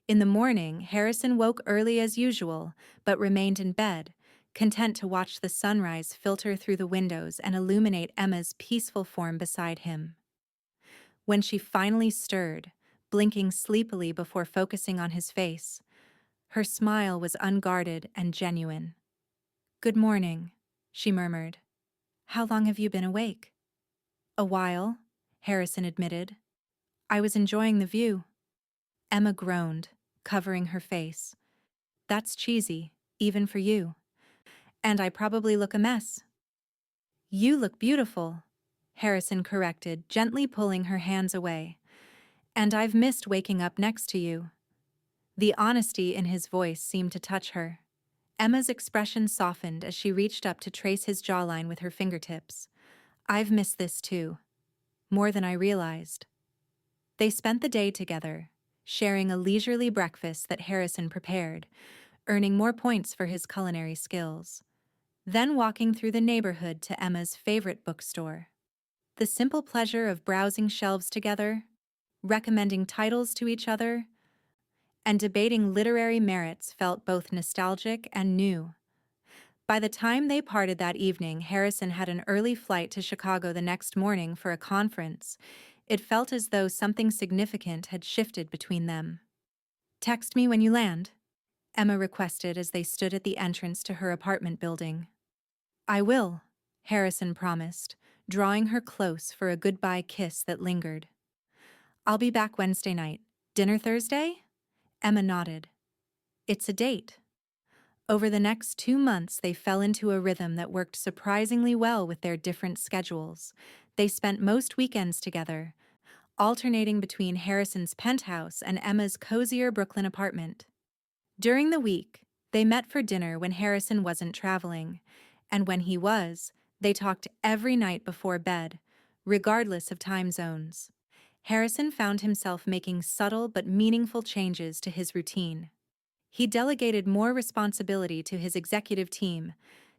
In the morning, Harrison woke early as usual, but remained in bed, content to watch the sunrise filter through the windows and illuminate Emma's peaceful form beside him. When she finally stirred, blinking sleepily before focusing on his face, her smile was unguarded and genuine. "Good morning," she murmured. "How long have you been awake?" "A while," Harrison admitted. "I was enjoying the view." Emma groaned, covering her face. "That's cheesy, even for you. And I probably look a mess." "You look beautiful," Harrison corrected, gently pulling her hands away. "And I've missed waking up next to you." The honesty in his voice seemed to touch her. Emma's expression softened as she reached up to trace his jawline with her fingertips. "I've missed this too. More than I realized." They spent the day together, sharing a leisurely breakfast that Harrison prepared, earning more points for his culinary skills. Then walking through the neighborhood to Emma's favorite bookstore. The simple pleasure of browsing shelves together, recommending titles to each other, and debating literary merits felt both nostalgic and new. By the time they parted that evening, Harrison had an early flight to Chicago the next morning for a conference. It felt as though something significant had shifted between them. "Text me when you land," Emma requested as they stood at the entrance to her apartment building. "I will," Harrison promised, drawing her close for a goodbye kiss that lingered. "I'll be back Wednesday night. Dinner Thursday?" Emma nodded. "It's a date." Over the next 2 months, they fell into a rhythm that worked surprisingly well with their different schedules. They spent most weekends together, alternating between Harrison's penthouse and Emma's cozier Brooklyn apartment. During the week, they met for dinner when Harrison wasn't traveling, and when he was, they talked every night before bed, regardless of time zones. Harrison found himself making subtle but meaningful changes to his routine. He delegated more responsibility to his executive team,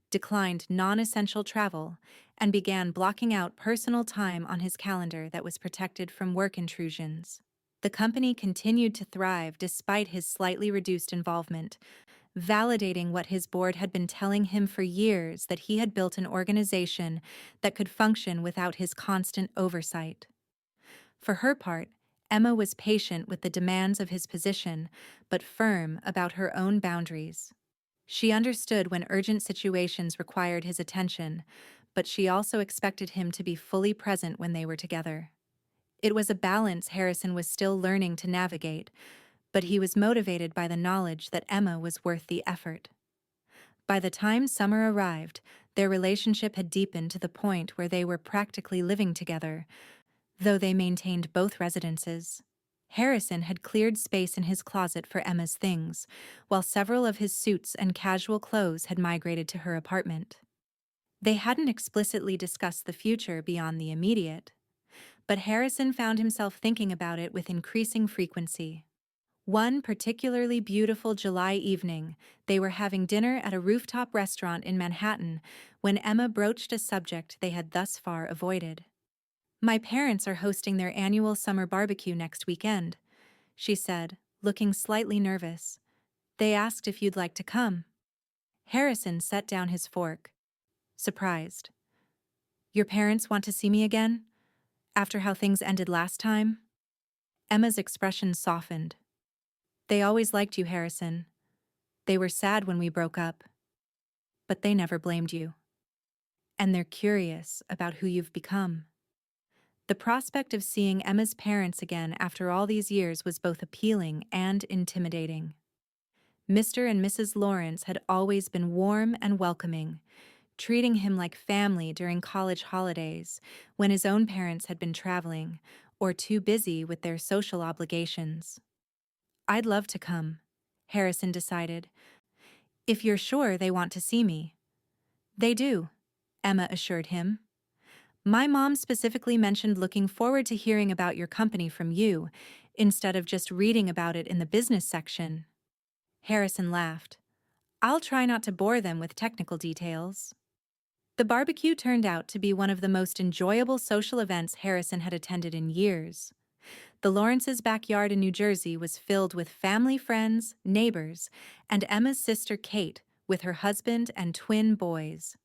declined non-essential travel, and began blocking out personal time on his calendar that was protected from work intrusions. The company continued to thrive despite his slightly reduced involvement, validating what his board had been telling him for years, that he had built an organization that could function without his constant oversight. For her part, Emma was patient with the demands of his position, but firm about her own boundaries. She understood when urgent situations required his attention, but she also expected him to be fully present when they were together. It was a balance Harrison was still learning to navigate, but he was motivated by the knowledge that Emma was worth the effort. By the time summer arrived, their relationship had deepened to the point where they were practically living together, though they maintained both residences. Harrison had cleared space in his closet for Emma's things, while several of his suits and casual clothes had migrated to her apartment. They hadn't explicitly discussed the future beyond the immediate, but Harrison found himself thinking about it with increasing frequency. One particularly beautiful July evening, they were having dinner at a rooftop restaurant in Manhattan when Emma broached a subject they had thus far avoided. "My parents are hosting their annual summer barbecue next weekend," she said, looking slightly nervous. "They asked if you'd like to come." Harrison set down his fork, surprised. "Your parents want to see me again? After how things ended last time?" Emma's expression softened. "They always liked you, Harrison. They were sad when we broke up, but they never blamed you. And they're curious about who you've become." The prospect of seeing Emma's parents again after all these years was both appealing and intimidating. Mr. and Mrs. Lawrence had always been warm and welcoming, treating him like family during college holidays when his own parents had been traveling or too busy with their social obligations. "I'd love to come," Harrison decided, "if you're sure they want to see me." "They do," Emma assured him. "My mom specifically mentioned looking forward to hearing about your company from you, instead of just reading about it in the business section." Harrison laughed. "I'll try not to bore them with technical details." The barbecue turned out to be one of the most enjoyable social events Harrison had attended in years. The Lawrences' backyard in New Jersey was filled with family friends, neighbors, and Emma's sister Kate with her husband and twin boys.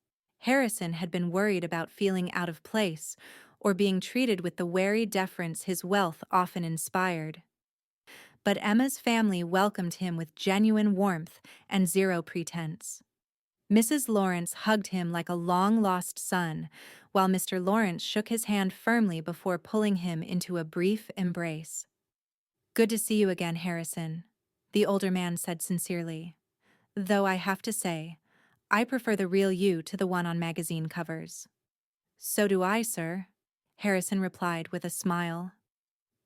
Harrison had been worried about feeling out of place or being treated with the wary deference his wealth often inspired. But Emma's family welcomed him with genuine warmth and zero pretense. Mrs. Lawrence hugged him like a long-lost son, while Mr. Lawrence shook his hand firmly before pulling him into a brief embrace. "Good to see you again, Harrison," the older man said sincerely. "Though I have to say, I prefer the real you to the one on magazine covers." "So do I, sir," Harrison replied with a smile.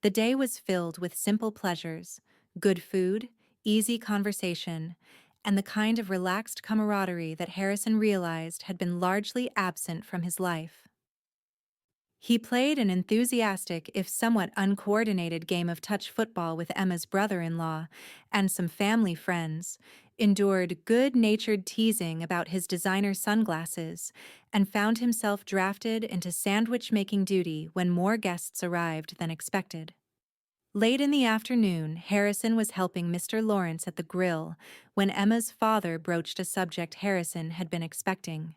The day was filled with simple pleasures, good food, easy conversation, and the kind of relaxed camaraderie that Harrison realized had been largely absent from his life. He played an enthusiastic, if somewhat uncoordinated game of touch football with Emma's brother-in-law and some family friends, endured good-natured teasing about his designer sunglasses, and found himself drafted into sandwich-making duty when more guests arrived than expected. Late in the afternoon, Harrison was helping Mr. Lawrence at the grill when Emma's father broached a subject Harrison had been expecting.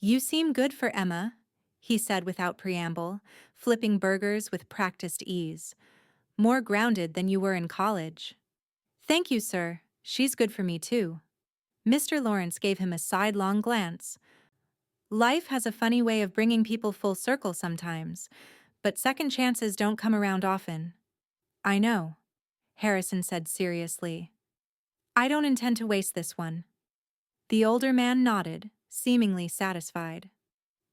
"You seem good for Emma," he said without preamble, flipping burgers with practiced ease. "More grounded than you were in college." "Thank you, sir. She's good for me, too." Mr. Lawrence gave him a sidelong glance. "Life has a funny way of bringing people full circle sometimes, but second chances don't come around often." "I know," Harrison said seriously. "I don't intend to waste this one." The older man nodded, seemingly satisfied.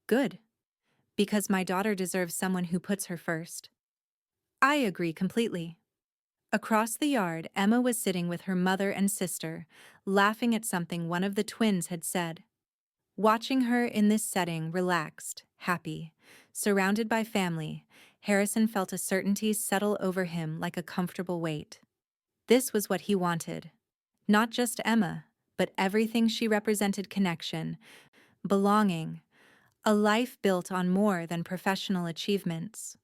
"Good. Because my daughter deserves someone who puts her first." "I agree completely." Across the yard, Emma was sitting with her mother and sister, laughing at something one of the twins had said. Watching her in this setting, relaxed, happy, surrounded by family, Harrison felt a certainty settle over him like a comfortable weight. This was what he wanted. Not just Emma, but everything she represented: connection, belonging, a life built on more than professional achievements.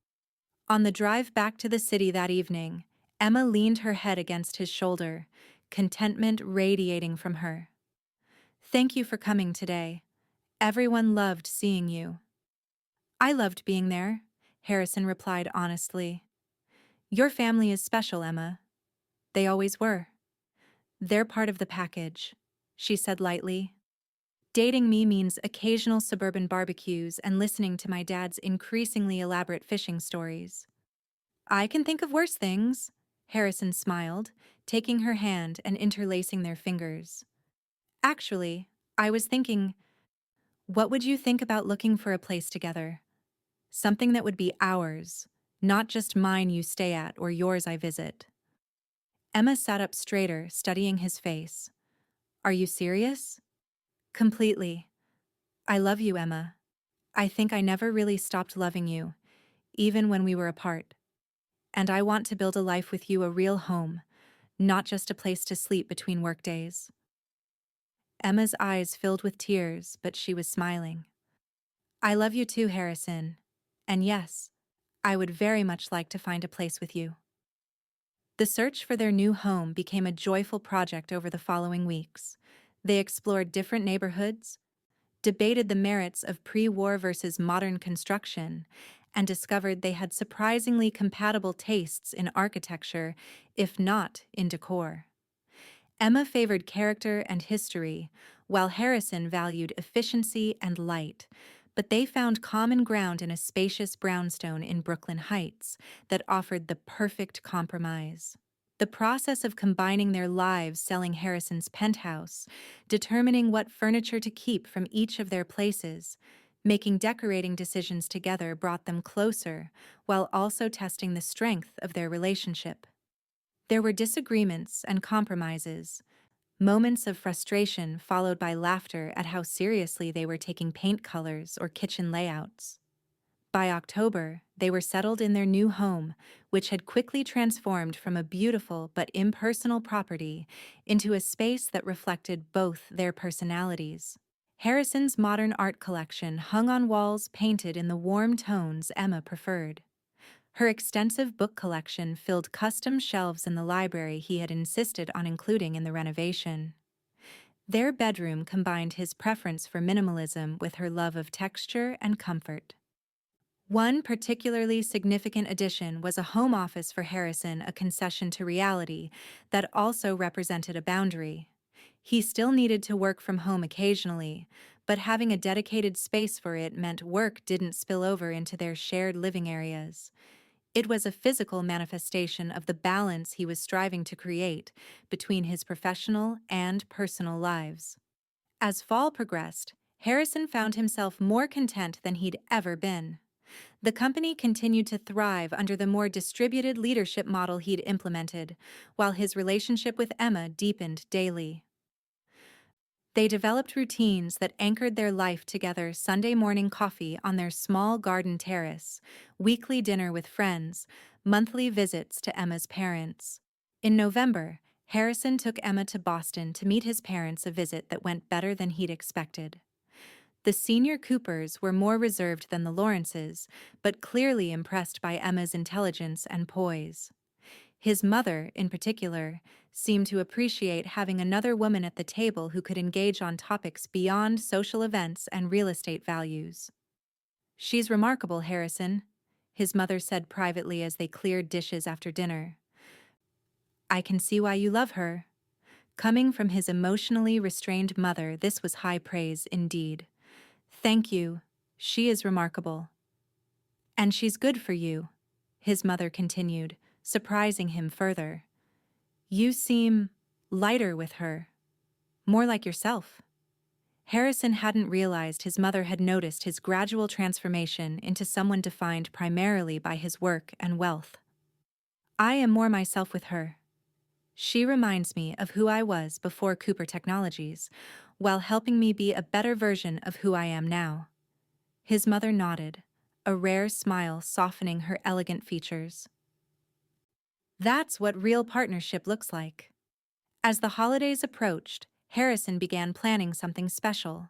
On the drive back to the city that evening, Emma leaned her head against his shoulder, contentment radiating from her. "Thank you for coming today. Everyone loved seeing you." "I loved being there," Harrison replied honestly. "Your family is special, Emma. They always were." "They're part of the package," she said lightly. "Dating me means occasional suburban barbecues and listening to my dad's increasingly elaborate fishing stories." "I can think of worse things," Harrison smiled, taking her hand and interlacing their fingers. "Actually, I was thinking, what would you think about looking for a place together? Something that would be ours, not just mine you stay at or yours I visit." Emma sat up straighter, studying his face. "Are you serious?" "Completely. I love you, Emma. I think I never really stopped loving you, even when we were apart. And I want to build a life with you, a real home, not just a place to sleep between workdays." Emma's eyes filled with tears, but she was smiling. "I love you too, Harrison. And yes, I would very much like to find a place with you." The search for their new home became a joyful project over the following weeks. They explored different neighborhoods, debated the merits of pre-war versus modern construction, and discovered they had surprisingly compatible tastes in architecture, if not in decor. Emma favored character and history, while Harrison valued efficiency and light, but they found common ground in a spacious brownstone in Brooklyn Heights that offered the perfect compromise. The process of combining their lives, selling Harrison's penthouse, determining what furniture to keep from each of their places, making decorating decisions together brought them closer, while also testing the strength of their relationship. There were disagreements and compromises, moments of frustration followed by laughter at how seriously they were taking paint colors or kitchen layouts. By October, they were settled in their new home, which had quickly transformed from a beautiful but impersonal property into a space that reflected both their personalities. Harrison's modern art collection hung on walls painted in the warm tones Emma preferred. Her extensive book collection filled custom shelves in the library he had insisted on including in the renovation. Their bedroom combined his preference for minimalism with her love of texture and comfort. One particularly significant addition was a home office for Harrison, a concession to reality that also represented a boundary. He still needed to work from home occasionally, but having a dedicated space for it meant work didn't spill over into their shared living areas. It was a physical manifestation of the balance he was striving to create between his professional and personal lives. As fall progressed, Harrison found himself more content than he'd ever been. The company continued to thrive under the more distributed leadership model he'd implemented, while his relationship with Emma deepened daily. They developed routines that anchored their life together: Sunday morning coffee on their small garden terrace, weekly dinner with friends, monthly visits to Emma's parents. In November, Harrison took Emma to Boston to meet his parents, a visit that went better than he'd expected. The senior Coopers were more reserved than the Lawrences, but clearly impressed by Emma's intelligence and poise. His mother, in particular, seemed to appreciate having another woman at the table who could engage on topics beyond social events and real estate values. "She's remarkable, Harrison," his mother said privately as they cleared dishes after dinner. "I can see why you love her." Coming from his emotionally restrained mother, this was high praise indeed. "Thank you. She is remarkable." "And she's good for you," his mother continued, surprising him further. "You seem lighter with her, more like yourself." Harrison hadn't realized his mother had noticed his gradual transformation into someone defined primarily by his work and wealth. "I am more myself with her. She reminds me of who I was before Cooper Technologies, while helping me be a better version of who I am now. His mother nodded, a rare smile softening her elegant features. That's what real partnership looks like. As the holidays approached, Harrison began planning something special.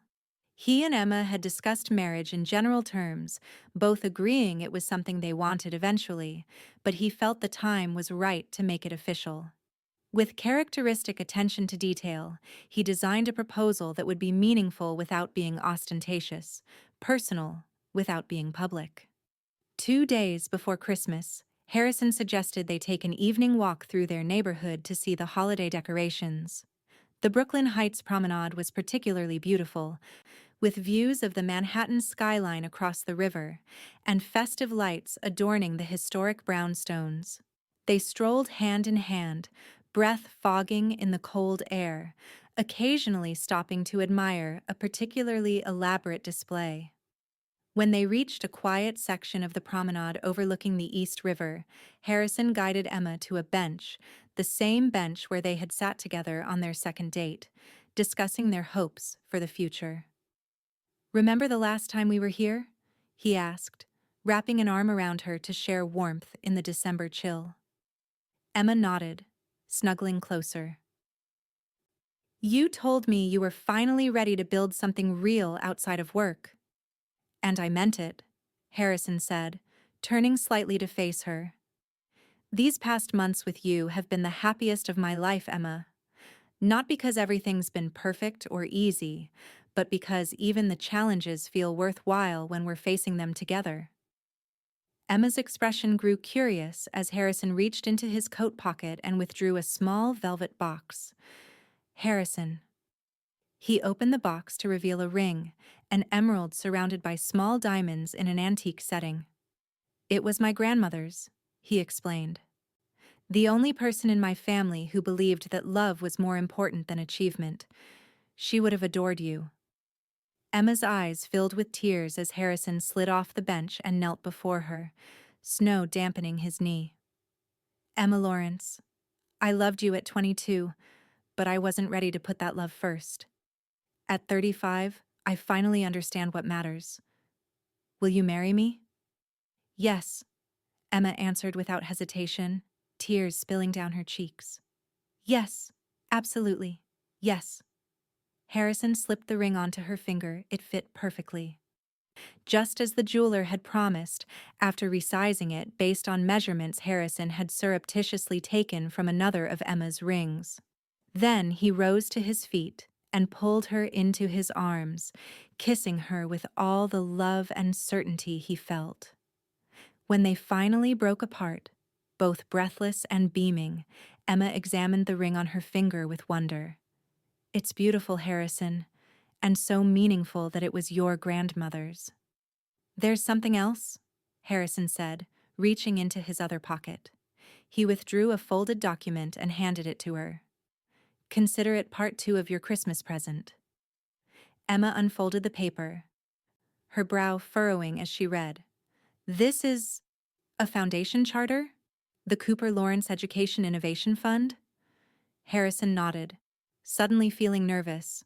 He and Emma had discussed marriage in general terms, both agreeing it was something they wanted eventually, but he felt the time was right to make it official. With characteristic attention to detail, he designed a proposal that would be meaningful without being ostentatious, personal without being public. 2 days before Christmas, Harrison suggested they take an evening walk through their neighborhood to see the holiday decorations. The Brooklyn Heights promenade was particularly beautiful, with views of the Manhattan skyline across the river and festive lights adorning the historic brownstones. They strolled hand in hand, breath fogging in the cold air, occasionally stopping to admire a particularly elaborate display. When they reached a quiet section of the promenade overlooking the East River, Harrison guided Emma to a bench, the same bench where they had sat together on their second date, discussing their hopes for the future. "Remember the last time we were here?" he asked, wrapping an arm around her to share warmth in the December chill. Emma nodded, snuggling closer. "You told me you were finally ready to build something real outside of work." "And I meant it," Harrison said, turning slightly to face her. "These past months with you have been the happiest of my life, Emma. Not because everything's been perfect or easy, but because even the challenges feel worthwhile when we're facing them together." Emma's expression grew curious as Harrison reached into his coat pocket and withdrew a small velvet box. "Harrison." He opened the box to reveal a ring, an emerald surrounded by small diamonds in an antique setting. "It was my grandmother's," he explained. "The only person in my family who believed that love was more important than achievement. She would have adored you." Emma's eyes filled with tears as Harrison slid off the bench and knelt before her, snow dampening his knee. "Emma Lawrence, I loved you at 22, but I wasn't ready to put that love first. At 35, I finally understand what matters. Will you marry me?" "Yes," Emma answered without hesitation, tears spilling down her cheeks. "Yes, absolutely, yes." Harrison slipped the ring onto her finger. It fit perfectly. Just as the jeweler had promised, after resizing it based on measurements Harrison had surreptitiously taken from another of Emma's rings. Then he rose to his feet and pulled her into his arms, kissing her with all the love and certainty he felt. When they finally broke apart, both breathless and beaming, Emma examined the ring on her finger with wonder. "It's beautiful, Harrison, and so meaningful that it was your grandmother's." "There's something else," Harrison said, reaching into his other pocket. He withdrew a folded document and handed it to her. "Consider it part 2 of your Christmas present." Emma unfolded the paper, her brow furrowing as she read. "This is a foundation charter? The Cooper Lawrence Education Innovation Fund?" Harrison nodded, suddenly feeling nervous.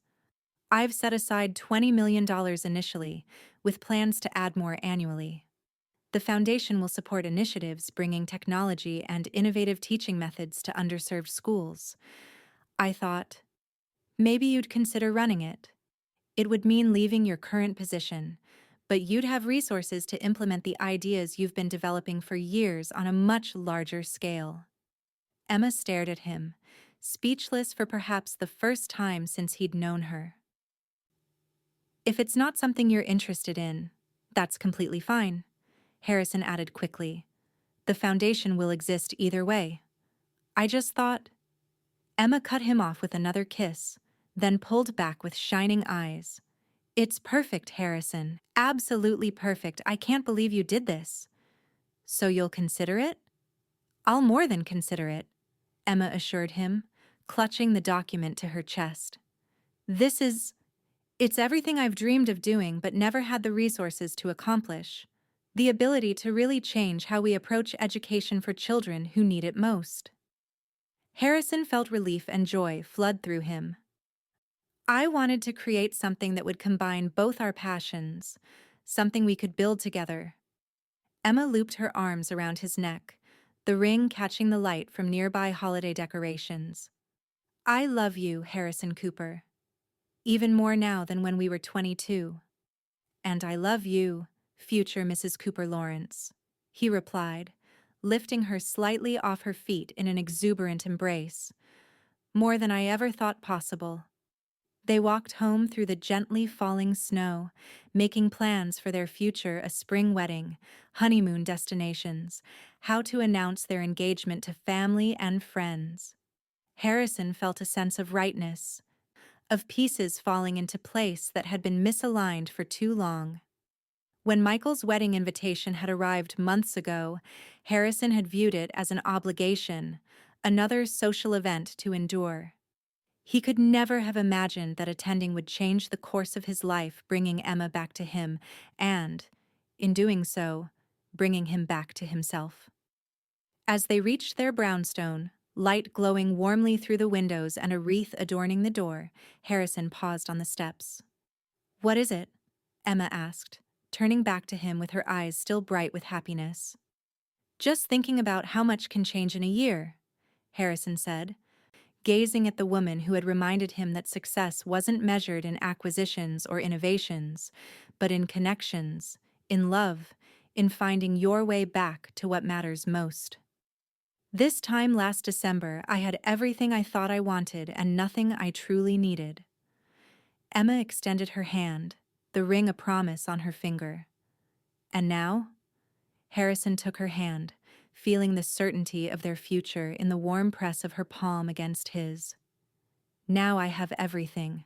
"I've set aside $20 million initially, with plans to add more annually. The foundation will support initiatives bringing technology and innovative teaching methods to underserved schools. I thought, maybe you'd consider running it. It would mean leaving your current position, but you'd have resources to implement the ideas you've been developing for years on a much larger scale." Emma stared at him, speechless for perhaps the first time since he'd known her. "If it's not something you're interested in, that's completely fine," Harrison added quickly. "The foundation will exist either way. I just thought—" Emma cut him off with another kiss, then pulled back with shining eyes. "It's perfect, Harrison. Absolutely perfect. I can't believe you did this." "So you'll consider it?" "I'll more than consider it," Emma assured him, clutching the document to her chest. It's everything I've dreamed of doing but never had the resources to accomplish. The ability to really change how we approach education for children who need it most." Harrison felt relief and joy flood through him. I wanted to create something that would combine both our passions, something we could build together. Emma looped her arms around his neck, the ring catching the light from nearby holiday decorations. I love you, Harrison Cooper. Even more now than when we were 22. And I love you, future Mrs. Cooper Lawrence, he replied, lifting her slightly off her feet in an exuberant embrace. More than I ever thought possible. They walked home through the gently falling snow, making plans for their future: a spring wedding, honeymoon destinations, how to announce their engagement to family and friends. Harrison felt a sense of rightness, of pieces falling into place that had been misaligned for too long. When Michael's wedding invitation had arrived months ago, Harrison had viewed it as an obligation, another social event to endure. He could never have imagined that attending would change the course of his life, bringing Emma back to him and, in doing so, bringing him back to himself. As they reached their brownstone, light glowing warmly through the windows and a wreath adorning the door, Harrison paused on the steps. "What is it?" Emma asked, turning back to him with her eyes still bright with happiness. "Just thinking about how much can change in a year," Harrison said, gazing at the woman who had reminded him that success wasn't measured in acquisitions or innovations, but in connections, in love, in finding your way back to what matters most. "This time last December, I had everything I thought I wanted and nothing I truly needed." Emma extended her hand, the ring a promise on her finger. "And now?" Harrison took her hand, feeling the certainty of their future in the warm press of her palm against his. "Now I have everything,"